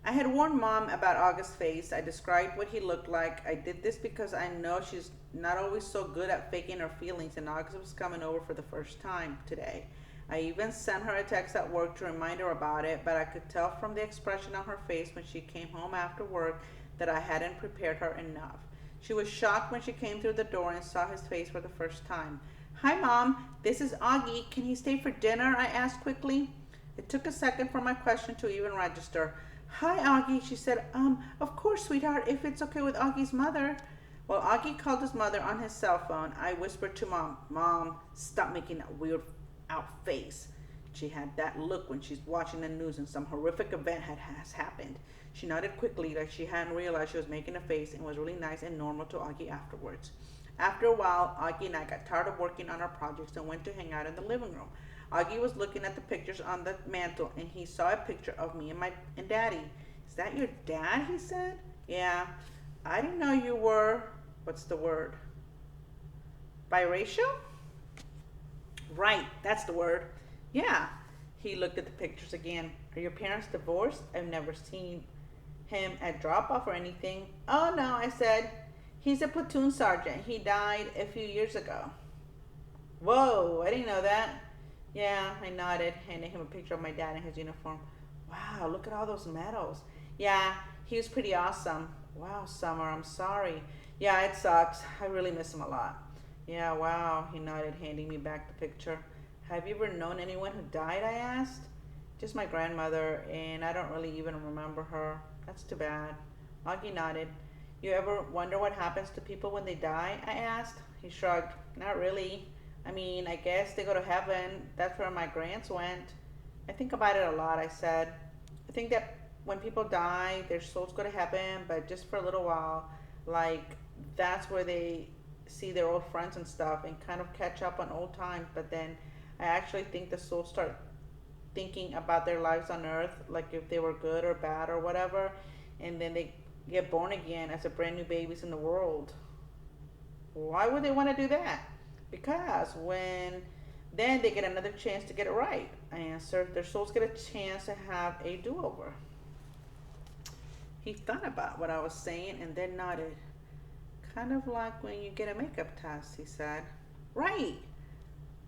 I had warned Mom about August's face. I described what he looked like. I did this because I know she's not always so good at faking her feelings, and August was coming over for the first time today. I even sent her a text at work to remind her about it, but I could tell from the expression on her face when she came home after work that I hadn't prepared her enough. She was shocked when she came through the door and saw his face for the first time. Hi, Mom. This is Augie. Can he stay for dinner? I asked quickly. It took a second for my question to even register. Hi, Augie, she said. Of course, sweetheart, if it's okay with Augie's mother. Well, Augie called his mother on his cell phone. I whispered to Mom, Mom, stop making that weird out face. She had that look when she's watching the news and some horrific event has happened. She nodded quickly like she hadn't realized she was making a face and was really nice and normal to Augie afterwards. After a while, Augie and I got tired of working on our projects and went to hang out in the living room. Augie was looking at the pictures on the mantle and he saw a picture of me and Daddy. Is that your dad? He said. Yeah. I didn't know you were, what's the word? Biracial? Right, that's the word. Yeah. He looked at the pictures again. Are your parents divorced? I've never seen him at drop off or anything. Oh no, I said. He's a platoon sergeant. He died a few years ago. Whoa, I didn't know that. Yeah, I nodded, handing him a picture of my dad in his uniform. Wow, look at all those medals. Yeah, he was pretty awesome. Wow, Summer, I'm sorry. Yeah, it sucks. I really miss him a lot. Yeah, wow, he nodded, handing me back the picture. Have you ever known anyone who died, I asked. Just my grandmother, and I don't really even remember her. That's too bad. Augie nodded. You ever wonder what happens to people when they die, I asked. He shrugged. Not really. I mean, I guess they go to heaven. That's where my grands went. I think about it a lot, I said. I think that when people die, their souls go to heaven, but just for a little while. Like, that's where they see their old friends and stuff and kind of catch up on old times. But then I actually think the souls start thinking about their lives on earth, like if they were good or bad or whatever. And then they get born again as a brand new babies in the world. Why would they want to do that? Because then they get another chance to get it right. I answered, their souls get a chance to have a do-over. He thought about what I was saying and then nodded. Kind of like when you get a makeup test, he said. Right,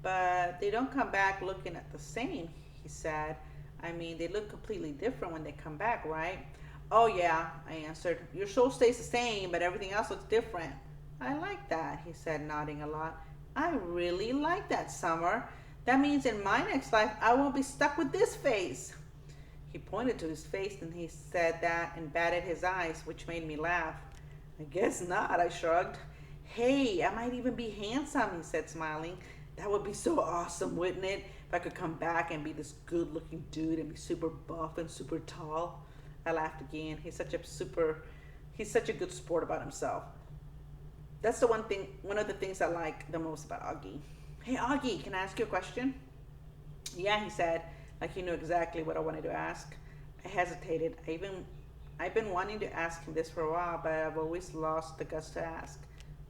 but they don't come back looking at the same, he said. I mean, they look completely different when they come back, right? Oh yeah, I answered. Your soul stays the same, but everything else looks different. I like that, he said, nodding a lot. I really like that, Summer. That means in my next life, I won't be stuck with this face. He pointed to his face and he said that and batted his eyes, which made me laugh. I guess not, I shrugged. Hey, I might even be handsome, he said, smiling. That would be so awesome, wouldn't it? If I could come back and be this good-looking dude and be super buff and super tall. I laughed again. He's such a good sport about himself. That's one of the things I like the most about Augie. Hey, Augie, can I ask you a question? Yeah, he said, like he knew exactly what I wanted to ask. I hesitated. I've been wanting to ask him this for a while, but I've always lost the guts to ask.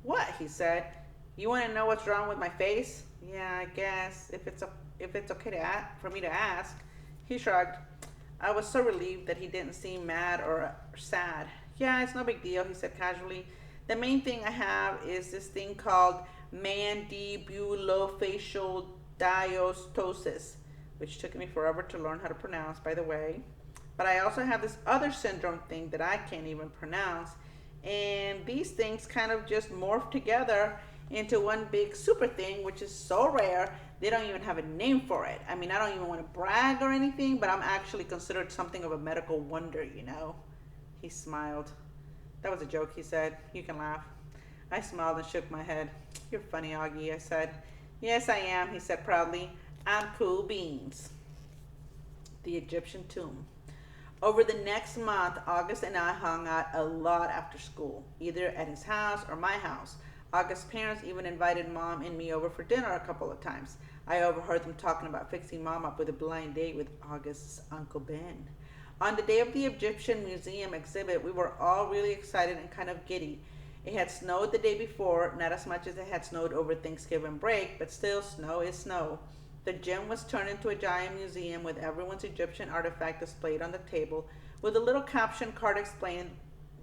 What? He said. You want to know what's wrong with my face? Yeah, I guess if it's okay for me to ask. He shrugged. I was so relieved that he didn't seem mad or sad. Yeah, it's no big deal, he said casually. The main thing I have is this thing called mandibulofacial dysostosis, which took me forever to learn how to pronounce, by the way. But I also have this other syndrome thing that I can't even pronounce. And these things kind of just morph together into one big super thing, which is so rare, they don't even have a name for it. I mean, I don't even want to brag or anything, but I'm actually considered something of a medical wonder, you know. He smiled. That was a joke, he said. You can laugh. I smiled and shook my head. You're funny, Augie, I said. Yes, I am, he said proudly. I'm cool beans. The Egyptian tomb. Over the next month, August and I hung out a lot after school, either at his house or my house. August's parents even invited Mom and me over for dinner a couple of times. I overheard them talking about fixing Mom up with a blind date with August's Uncle Ben. On the day of the Egyptian Museum exhibit, we were all really excited and kind of giddy. It had snowed the day before, not as much as it had snowed over Thanksgiving break, but still, snow is snow. The gym was turned into a giant museum with everyone's Egyptian artifact displayed on the table, with a little caption card explaining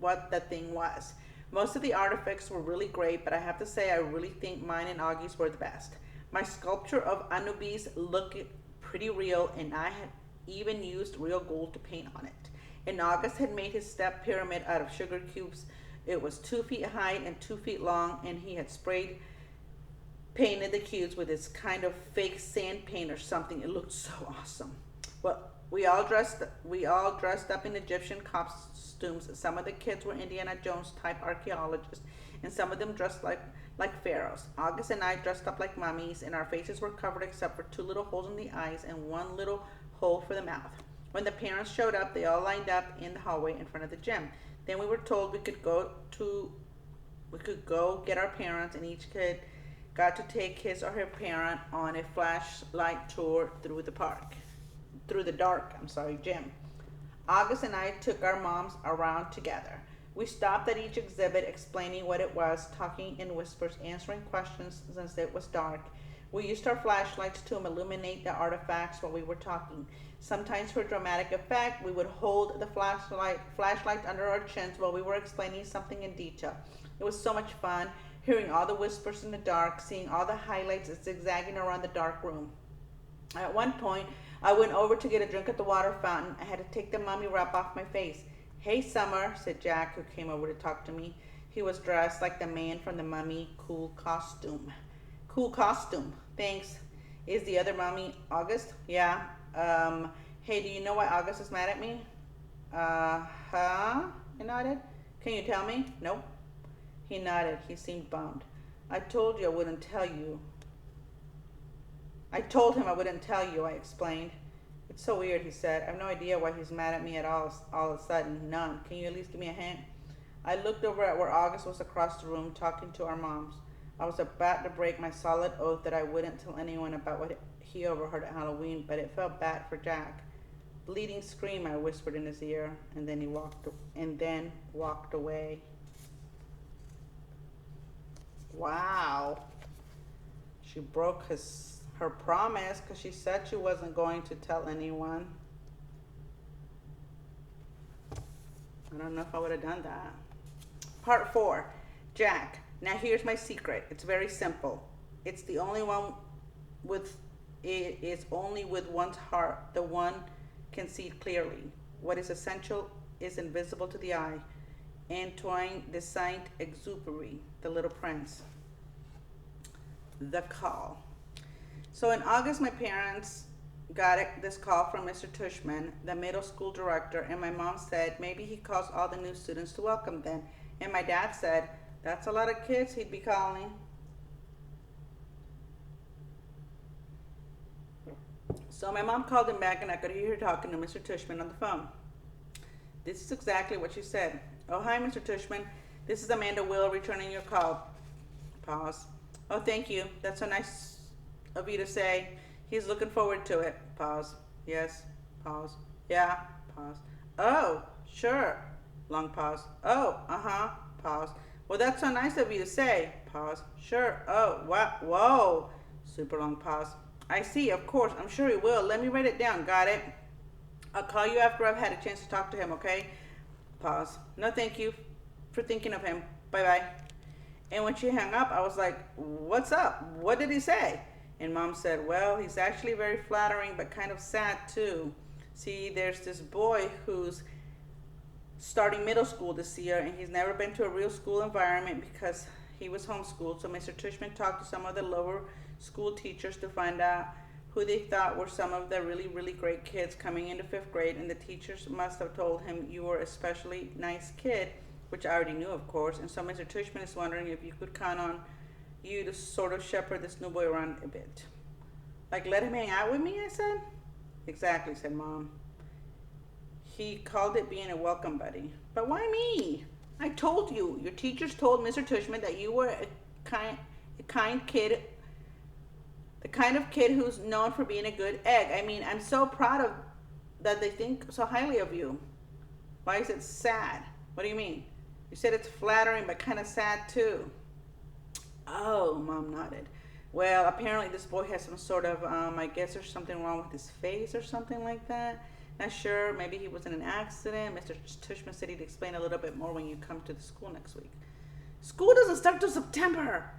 what the thing was. Most of the artifacts were really great, but I have to say I really think mine and Augie's were the best. My sculpture of Anubis looked pretty real, and I had even used real gold to paint on it. And August had made his step pyramid out of sugar cubes. It was 2 feet high and 2 feet long, and he had sprayed painted the cubes with this kind of fake sand paint or something. It looked so awesome. Well, we all dressed up in Egyptian costumes. Some of the kids were Indiana Jones type archaeologists, and some of them dressed like pharaohs. August and I dressed up like mummies, and our faces were covered except for 2 little holes in the eyes and 1 little hole for the mouth. When the parents showed up, they all lined up in the hallway in front of the gym. Then we were told we could go get our parents, and each kid got to take his or her parent on a flashlight tour through the dark gym. August and I took our moms around together. We stopped at each exhibit explaining what it was, talking in whispers, answering questions since it was dark. We used our flashlights to illuminate the artifacts while we were talking. Sometimes for dramatic effect, we would hold the flashlight under our chins while we were explaining something in detail. It was so much fun, hearing all the whispers in the dark, seeing all the highlights zigzagging around the dark room. At one point, I went over to get a drink at the water fountain. I had to take the mummy wrap off my face. "Hey, Summer," said Jack, who came over to talk to me. He was dressed like the man from the Mummy. Cool costume. Cool costume. Thanks. Is the other mummy August? Yeah. Hey, do you know why August is mad at me? Huh? I nodded. Can you tell me? Nope. He nodded. He seemed bummed. I told him I wouldn't tell you, I explained. It's so weird, he said. I have no idea why he's mad at me at all of a sudden. None. Can you at least give me a hint? I looked over at where August was across the room talking to our moms. I was about to break my solid oath that I wouldn't tell anyone about what he overheard at Halloween, but it felt bad for Jack. Bleeding scream, I whispered in his ear, and then walked away. Wow. She broke her promise because she said she wasn't going to tell anyone. I don't know if I would have done that. Part 4. Jack. Now here's my secret. It's very simple. It's the only one with it is only with one's heart the one can see clearly. What is essential is invisible to the eye. Antoine de Saint-Exupéry, The Little Prince. The call. So in August, my parents got this call from Mr. Tushman, the middle school director, and my mom said maybe he calls all the new students to welcome them. And my dad said, that's a lot of kids he'd be calling. So my mom called him back, and I could hear her talking to Mr. Tushman on the phone. This is exactly what she said. Oh, hi, Mr. Tushman. This is Amanda Will returning your call. Pause. Oh, thank you. That's so nice of you to say. He's looking forward to it. Pause. Yes. Pause. Yeah. Pause. Oh, sure. Long pause. Oh, uh-huh. Pause. Well, that's so nice of you to say. Pause. Sure. Oh, what? Whoa. Super long pause. I see. Of course. I'm sure he will. Let me write it down. Got it. I'll call you after I've had a chance to talk to him, okay? Pause. No, thank you for thinking of him. Bye-bye. And when she hung up, I was like, what's up? What did he say? And Mom said, well, he's actually very flattering, but kind of sad too. See, there's this boy who's starting middle school this year, and he's never been to a real school environment because he was homeschooled. So Mr. Tushman talked to some of the lower school teachers to find out who they thought were some of the really, really great kids coming into 5th grade, and the teachers must have told him you were a especially nice kid, which I already knew, of course. And so Mr. Tushman is wondering if you could count on you to sort of shepherd this new boy around a bit. Like, let him hang out with me, I said. Exactly, said Mom. He called it being a welcome buddy. But why me? I told you. Your teachers told Mr. Tushman that you were a kind kid, the kind of kid who's known for being a good egg. I mean, I'm so proud of that they think so highly of you. Why is it sad? What do you mean? You said it's flattering, but kind of sad too. Oh, Mom nodded. Well, apparently this boy has some sort of, I guess there's something wrong with his face or something like that. Not sure. Maybe he was in an accident. Mr. Tushman said he'd explain a little bit more when you come to the school next week. School doesn't start till September.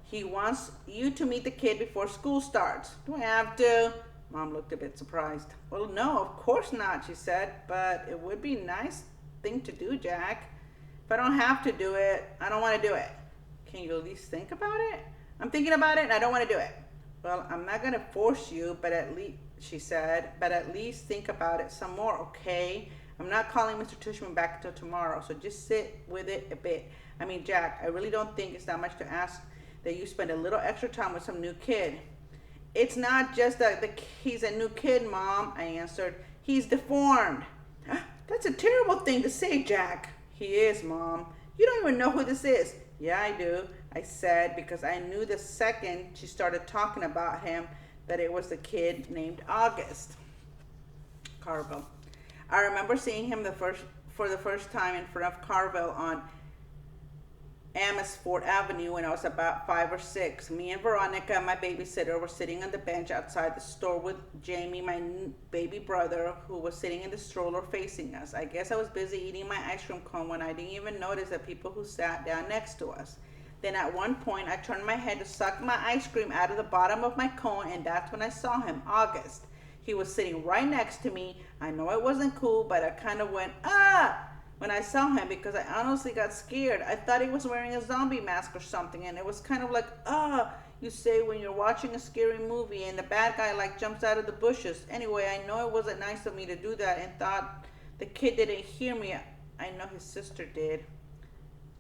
He wants you to meet the kid before school starts. Do I have to? Mom looked a bit surprised. Well, no, of course not, she said. But it would be a nice thing to do, Jack. If I don't have to do it, I don't want to do it. Can you at least think about it? I'm thinking about it and I don't want to do it. Well, I'm not going to force you, but at least, she said, but at least think about it some more, okay? I'm not calling Mr. Tushman back until tomorrow, so just sit with it a bit. I mean, Jack, I really don't think it's that much to ask that you spend a little extra time with some new kid. It's not just that he's a new kid, Mom, I answered. He's deformed. That's a terrible thing to say, Jack. He is, Mom. You don't even know who this is. Yeah, I do, I said, because I knew the second she started talking about him that it was the kid named August Carvel. I remember seeing him for the first time in front of Carvel on Amesfort Avenue when I was about 5 or 6. Me and Veronica, my babysitter, were sitting on the bench outside the store with Jamie, my baby brother, who was sitting in the stroller facing us. I guess I was busy eating my ice cream cone when I didn't even notice the people who sat down next to us. Then at one point, I turned my head to suck my ice cream out of the bottom of my cone, and that's when I saw him, August. He was sitting right next to me. I know it wasn't cool, but I kind of went, ah! When I saw him, because I honestly got scared. I thought he was wearing a zombie mask or something, and it was kind of like, you say when you're watching a scary movie and the bad guy like jumps out of the bushes. Anyway, I know it wasn't nice of me to do that and thought the kid didn't hear me. I know his sister did.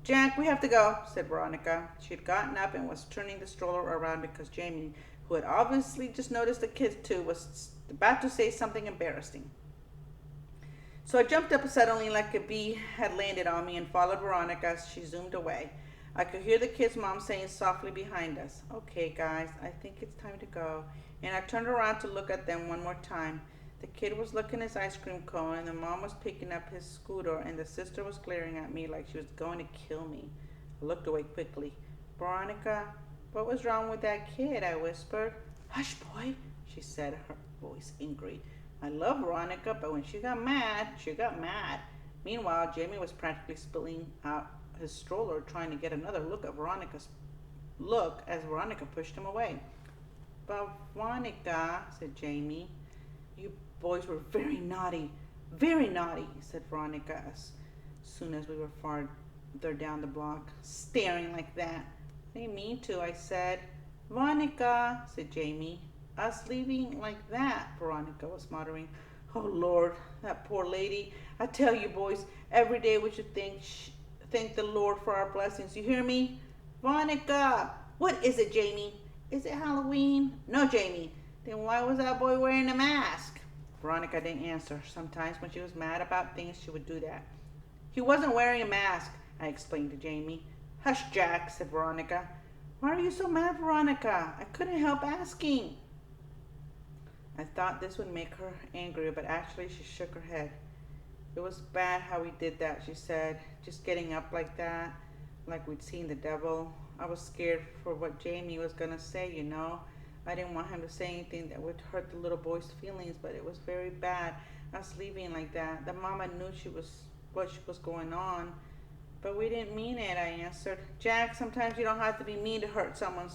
Jack, we have to go, said Veronica. She had gotten up and was turning the stroller around because Jamie, who had obviously just noticed the kids too, was about to say something embarrassing. So I jumped up suddenly like a bee had landed on me and followed Veronica as she zoomed away. I could hear the kid's mom saying softly behind us, okay, guys, I think it's time to go. And I turned around to look at them one more time. The kid was licking his ice cream cone, and the mom was picking up his scooter, and the sister was glaring at me like she was going to kill me. I looked away quickly. Veronica, what was wrong with that kid? I whispered. Hush, boy, she said, her voice angry. I love Veronica, but when she got mad, she got mad. Meanwhile, Jamie was practically spilling out his stroller, trying to get another look at Veronica's look as Veronica pushed him away. But Veronica, said Jamie, you boys were very naughty, said Veronica as soon as we were farther down the block, staring like that. I didn't mean to, I said. Veronica, said Jamie. Us leaving like that, Veronica was muttering. Oh, Lord, that poor lady. I tell you, boys, every day we should thank the Lord for our blessings. You hear me? Veronica, what is it, Jamie? Is it Halloween? No, Jamie. Then why was that boy wearing a mask? Veronica didn't answer. Sometimes when she was mad about things, she would do that. He wasn't wearing a mask, I explained to Jamie. Hush, Jack, said Veronica. Why are you so mad, Veronica? I couldn't help asking. I thought this would make her angry, but actually she shook her head. It was bad how we did that, she said, just getting up like that, like we'd seen the devil. I was scared for what Jamie was going to say, you know. I didn't want him to say anything that would hurt the little boy's feelings, but it was very bad, us leaving like that. The mama knew what was going on, but we didn't mean it, I answered. Jack, sometimes you don't have to be mean to hurt someone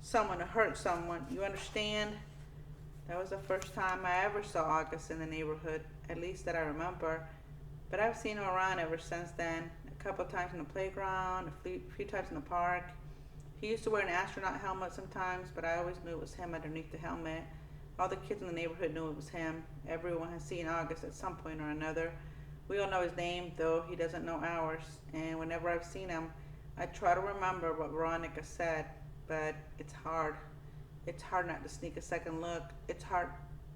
to hurt someone. You understand? That was the first time I ever saw August in the neighborhood, at least that I remember. But I've seen him around ever since then, a couple of times in the playground, a few times in the park. He used to wear an astronaut helmet sometimes, but I always knew it was him underneath the helmet. All the kids in the neighborhood knew it was him. Everyone has seen August at some point or another. We all know his name, though he doesn't know ours. And whenever I've seen him, I try to remember what Veronica said, but it's hard. It's hard not to sneak a second look. It's hard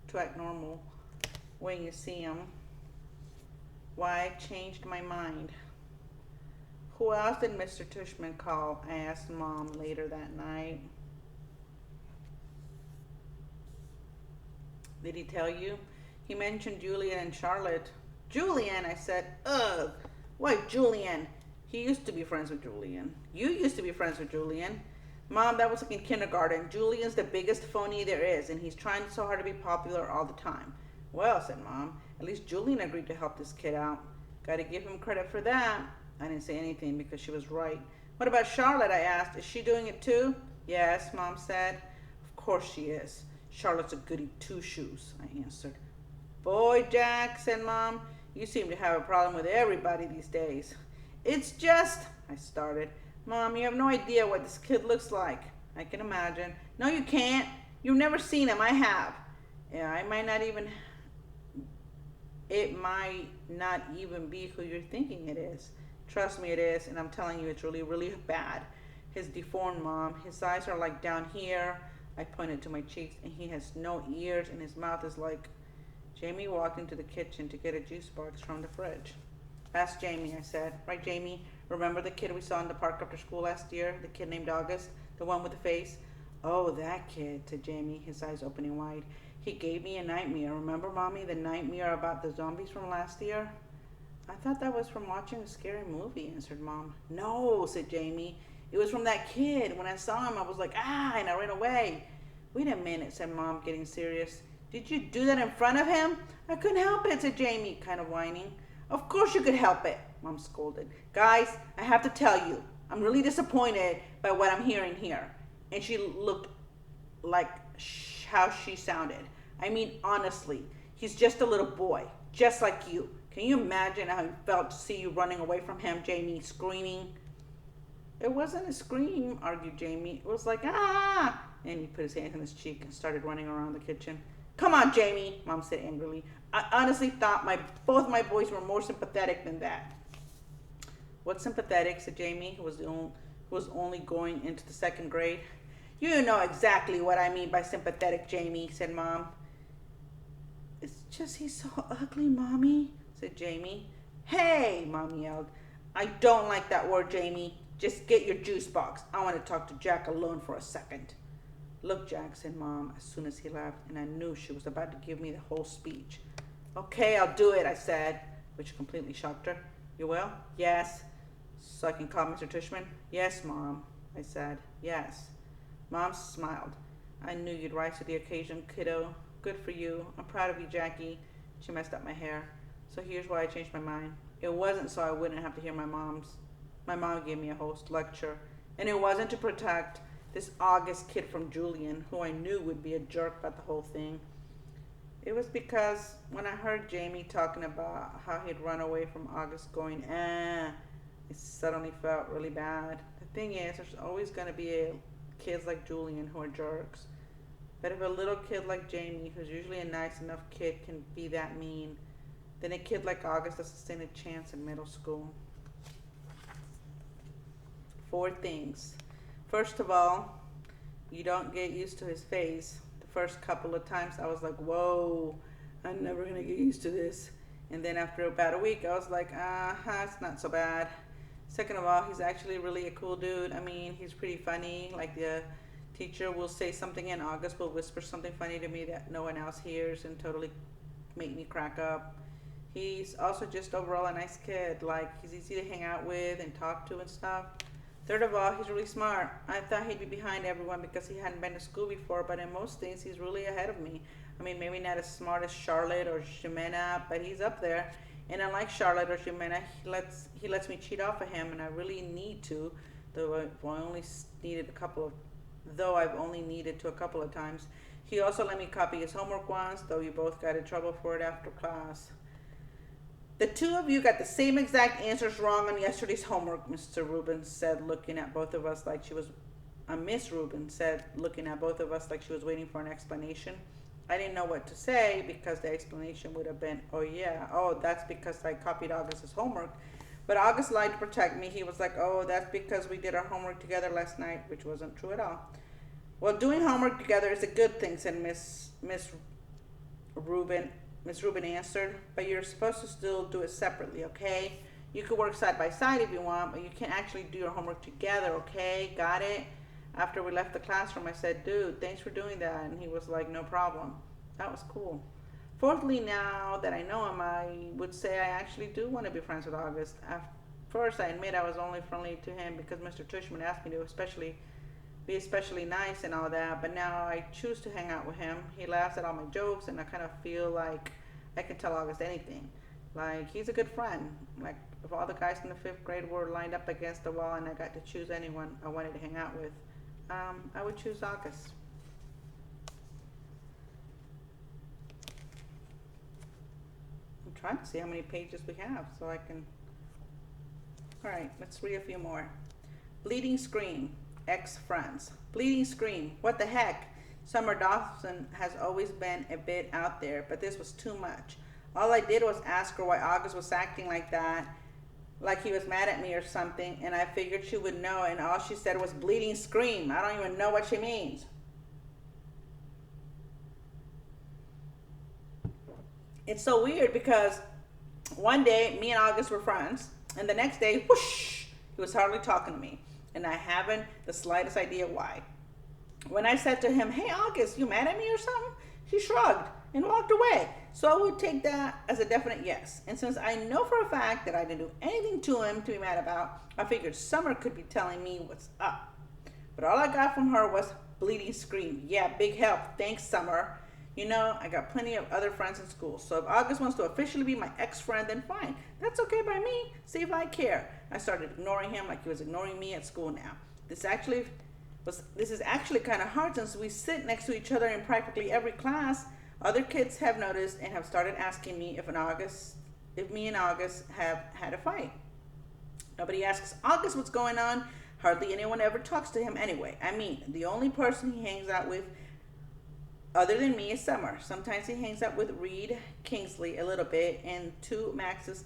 to act normal when you see him. Why I changed my mind. Who else did Mr. Tushman call? I asked Mom later that night. Did he tell you? He mentioned Julian and Charlotte. Julian, I said. Ugh. Why Julian? He used to be friends with Julian. You used to be friends with Julian. Mom, that was like in kindergarten. Julian's the biggest phony there is, and he's trying so hard to be popular all the time. Well, said Mom, at least Julian agreed to help this kid out. Gotta give him credit for that. I didn't say anything because she was right. What about Charlotte? I asked. Is she doing it too? Yes, Mom said. Of course she is. Charlotte's a goody two-shoes, I answered. Boy, Jack, said Mom, you seem to have a problem with everybody these days. It's just, I started. Mom, you have no idea what this kid looks like. I can imagine. No, you can't. You've never seen him. I have. Yeah, it might not even be who you're thinking it is. Trust me, it is, and I'm telling you, it's really, really bad. His deformed, Mom. His eyes are like down here. I pointed to my cheeks, and he has no ears, and his mouth is like... Jamie walked into the kitchen to get a juice box from the fridge. Ask Jamie, I said. Right, Jamie? Remember the kid we saw in the park after school last year? The kid named August? The one with the face? Oh, that kid, said Jamie, his eyes opening wide. He gave me a nightmare. Remember, Mommy, the nightmare about the zombies from last year? I thought that was from watching a scary movie, answered Mom. No, said Jamie. It was from that kid. When I saw him, I was like, ah, and I ran away. Wait a minute, said Mom, getting serious. Did you do that in front of him? I couldn't help it, said Jamie, kind of whining. Of course you could help it, Mom scolded. Guys, I have to tell you, I'm really disappointed by what I'm hearing here. And she looked like how she sounded. I mean, honestly, he's just a little boy, just like you. Can you imagine how it felt to see you running away from him, Jamie, screaming? It wasn't a scream, argued Jamie. It was like, ah! And he put his hand on his cheek and started running around the kitchen. Come on, Jamie, Mom said angrily. I honestly thought both my boys were more sympathetic than that. What's sympathetic, said Jamie, who was only going into the second grade. You know exactly what I mean by sympathetic, Jamie, said Mom. It's just he's so ugly, Mommy, said Jamie. Hey, Mom yelled. I don't like that word, Jamie. Just get your juice box. I want to talk to Jack alone for a second. Look, Jack, said Mom as soon as he left, and I knew she was about to give me the whole speech. Okay, I'll do it, I said, which completely shocked her. You will? Yes. So I can call Mr. Tushman? Yes, Mom, I said. Yes. Mom smiled. I knew you'd rise to the occasion, kiddo. Good for you. I'm proud of you, Jackie. She messed up my hair. So here's why I changed my mind. It wasn't so I wouldn't have to hear my mom gave me a whole lecture. And it wasn't to protect this August kid from Julian, who I knew would be a jerk about the whole thing. It was because when I heard Jamie talking about how he'd run away from August going, it suddenly felt really bad. The thing is, there's always going to be kids like Julian who are jerks. But if a little kid like Jamie, who's usually a nice enough kid, can be that mean, then a kid like August doesn't stand a chance in middle school. 4 things. First of all, you don't get used to his face. The first couple of times I was like, whoa, I'm never going to get used to this. And then after about a week, I was like, it's not so bad. Second of all, he's actually really a cool dude. I mean, he's pretty funny. Like the teacher will say something and August will whisper something funny to me that no one else hears and totally make me crack up. He's also just overall a nice kid. Like, he's easy to hang out with and talk to and stuff. Third of all, he's really smart. I thought he'd be behind everyone because he hadn't been to school before, but in most things, he's really ahead of me. I mean, maybe not as smart as Charlotte or Jimena, but he's up there. And unlike Charlotte or Jimena, he lets me cheat off of him, and I really need to, though I've only needed to a couple of times. He also let me copy his homework once, though you both got in trouble for it after class. The 2 of you got the same exact answers wrong on yesterday's homework, Mr. Rubin said, looking at both of us like she was... Miss Rubin said, looking at both of us like she was waiting for an explanation. I didn't know what to say because the explanation would have been, that's because I copied August's homework. But August lied to protect me. He was like, that's because we did our homework together last night, which wasn't true at all. Well, doing homework together is a good thing, said Miss Rubin. Miss Rubin answered, but you're supposed to still do it separately, okay? You could work side by side if you want, but you can't actually do your homework together, okay? Got it? After we left the classroom, I said, dude, thanks for doing that. And he was like, no problem. That was cool. Fourthly, now that I know him, I would say I actually do want to be friends with August. At first, I admit I was only friendly to him because Mr. Tushman asked me to, especially be especially nice and all that, but now I choose to hang out with him. He laughs at all my jokes, and I kind of feel like I can tell August anything. Like, he's a good friend. Like, if all the guys in the fifth grade were lined up against the wall and I got to choose anyone I wanted to hang out with, I would choose August. I'm trying to see how many pages we have so I can. All right, let's read a few more. Bleeding Scream, ex-friends. Bleeding Scream, what the heck? Summer Dawson has always been a bit out there, but this was too much. All I did was ask her why August was acting like that, like he was mad at me or something, and I figured she would know, and all she said was bleeding scream. I don't even know what she means. It's so weird because one day me and August were friends, and the next day, whoosh, he was hardly talking to me, and I haven't the slightest idea why. When I said to him, "Hey August, you mad at me or something?" he shrugged and walked away. So I would take that as a definite yes. And since I know for a fact that I didn't do anything to him to be mad about, I figured Summer could be telling me what's up. But all I got from her was bleeding scream. Yeah, big help. Thanks, Summer. You know, I got plenty of other friends in school. So if August wants to officially be my ex-friend, then fine. That's okay by me. See if I care. I started ignoring him like he was ignoring me at school now. This is actually kind of hard since we sit next to each other in practically every class. Other kids have noticed and have started asking me if me and August have had a fight. Nobody asks August what's going on. Hardly anyone ever talks to him anyway. I mean, the only person he hangs out with other than me is Summer. Sometimes he hangs out with Reed Kingsley a little bit, and two Maxes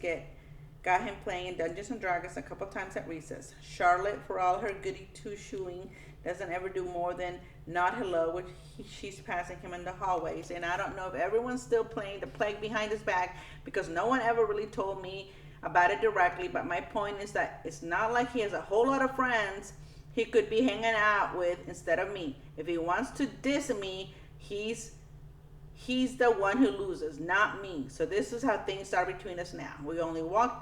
got him playing in Dungeons and Dragons a couple times at recess. Charlotte, for all her goody two-shoeing, doesn't ever do more than nod hello when she's passing him in the hallways. And I don't know if everyone's still playing the plague behind his back because no one ever really told me about it directly. But my point is that it's not like he has a whole lot of friends he could be hanging out with instead of me. If he wants to diss me, he's the one who loses, not me. So this is how things are between us now. We only talk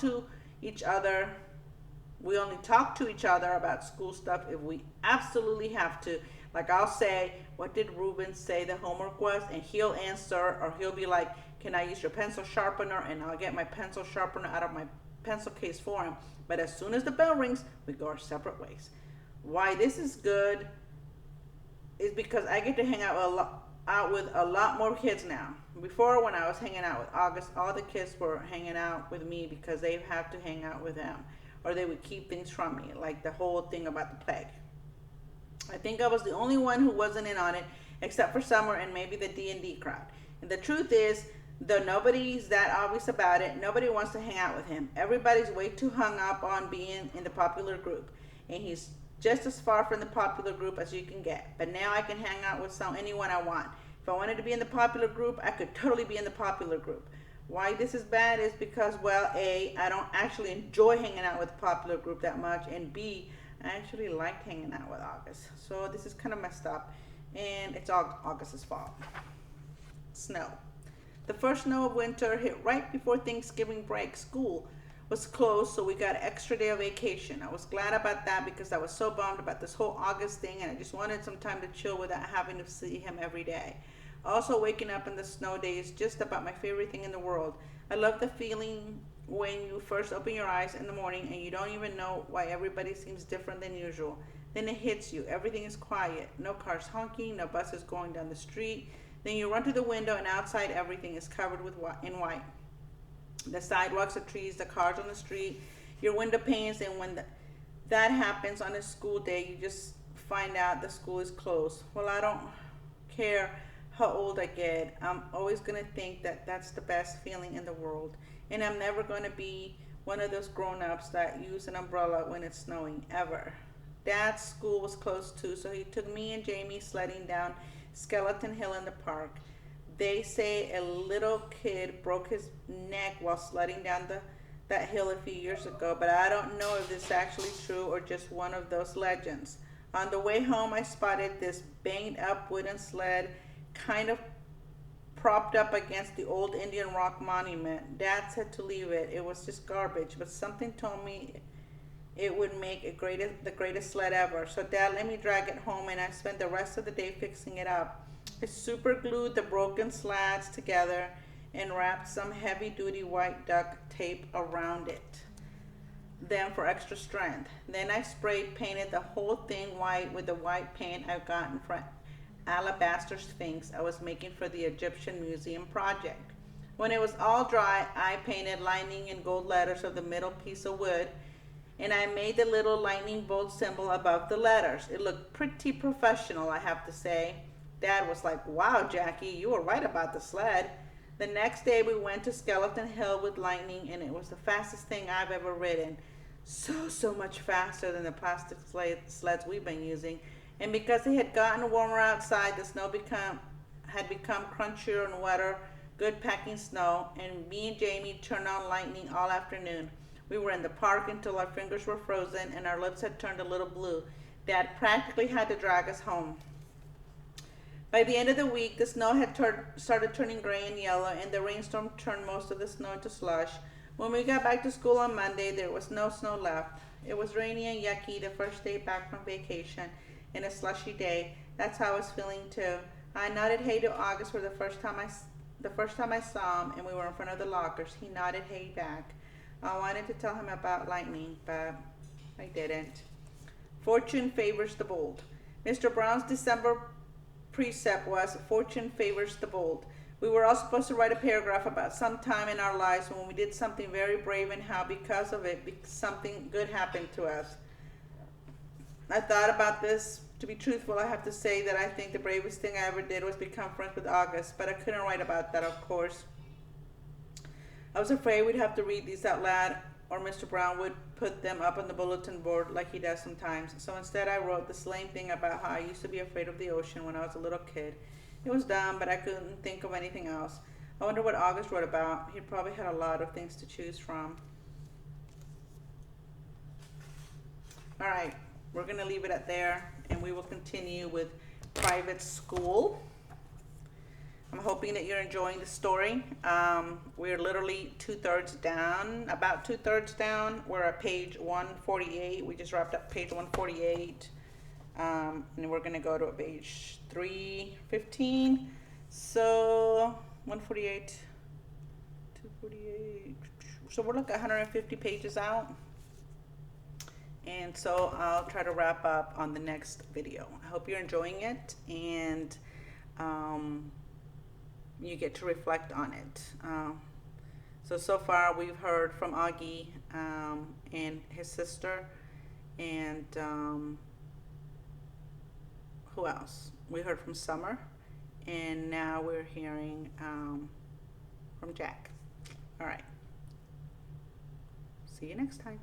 to each other about school stuff if we absolutely have to. Like I'll say, what did Ruben say the homework was? And he'll answer, or he'll be like, can I use your pencil sharpener? And I'll get my pencil sharpener out of my pencil case for him. But as soon as the bell rings, we go our separate ways. Why this is good is because I get to hang out with a lot more kids now. Before, when I was hanging out with August, all the kids were hanging out with me because they have to hang out with them, or they would keep things from me, like the whole thing about the plague. I think I was the only one who wasn't in on it, except for Summer and maybe the D&D crowd. And the truth is, though nobody's that obvious about it, nobody wants to hang out with him. Everybody's way too hung up on being in the popular group, and he's just as far from the popular group as you can get. But now I can hang out with anyone I want. If I wanted to be in the popular group, I could totally be in the popular group. Why this is bad is because, well, A, I don't actually enjoy hanging out with the popular group that much, and B, I actually liked hanging out with August. So this is kind of messed up, and it's all August's fault. Snow. The first snow of winter hit right before Thanksgiving break. School was closed, so we got an extra day of vacation. I was glad about that because I was so bummed about this whole August thing, and I just wanted some time to chill without having to see him every day. Also, waking up in the snow day is just about my favorite thing in the world. I love the feeling when you first open your eyes in the morning and you don't even know why everybody seems different than usual. Then it hits you. Everything is quiet. No cars honking, no buses going down the street. Then you run to the window, and outside everything is covered in white. The sidewalks, the trees, the cars on the street, your window panes, and when that happens on a school day, you just find out the school is closed. Well, I don't care how old I get. I'm always going to think that that's the best feeling in the world. And I'm never going to be one of those grown-ups that use an umbrella when it's snowing, ever. Dad's school was closed too, so he took me and Jamie sledding down Skeleton Hill in the park. They say a little kid broke his neck while sledding down that hill a few years ago, but I don't know if this is actually true or just one of those legends. On the way home, I spotted this banged up wooden sled kind of propped up against the old Indian rock monument. Dad said to leave it. It was just garbage, but something told me it would make the greatest sled ever. So Dad let me drag it home, and I spent the rest of the day fixing it up. I super glued the broken slats together and wrapped some heavy duty white duct tape around it, then for extra strength. Then I spray painted the whole thing white with the white paint I've gotten from alabaster sphinx I was making for the Egyptian Museum project. When it was all dry, I painted lightning in gold letters of the middle piece of wood, and I made the little lightning bolt symbol above the letters. It looked pretty professional, I have to say. Dad was like, "Wow, Jackie, you were right about the sled." The next day we went to Skeleton Hill with Lightning, and it was the fastest thing I've ever ridden. So much faster than the plastic sleds we've been using. And because it had gotten warmer outside, the snow had become crunchier and wetter, good packing snow, and me and Jamie turned on Lightning all afternoon. We were in the park until our fingers were frozen and our lips had turned a little blue. Dad practically had to drag us home. By the end of the week, the snow had started turning gray and yellow, and the rainstorm turned most of the snow into slush. When we got back to school on Monday, there was no snow left. It was rainy and yucky the first day back from vacation, and a slushy day. That's how I was feeling too. I nodded hey to August for the first time I saw him, and we were in front of the lockers. He nodded hey back. I wanted to tell him about Lightning, but I didn't. Fortune favors the bold. Mr. Brown's December precept was, "Fortune favors the bold." We were all supposed to write a paragraph about some time in our lives when we did something very brave and how because of it something good happened to us. I thought about this. To be truthful, I have to say that I think the bravest thing I ever did was become friends with August, but I couldn't write about that, of course. I was afraid we'd have to read these out loud, or Mr. Brown would put them up on the bulletin board like he does sometimes. So instead I wrote this lame thing about how I used to be afraid of the ocean when I was a little kid. It was dumb, but I couldn't think of anything else. I wonder what August wrote about. He probably had a lot of things to choose from. All right, we're going to leave it at there, and we will continue with private school. I'm hoping that you're enjoying the story. We're literally about two-thirds down. We're at page 148. We just wrapped up page 148. And we're going to go to page 315. So 148, 248. So we're like 150 pages out. And so I'll try to wrap up on the next video. I hope you're enjoying it, and you get to reflect on it. So far we've heard from Augie and his sister, and who else? We heard from Summer, and now we're hearing from Jack. All right. See you next time.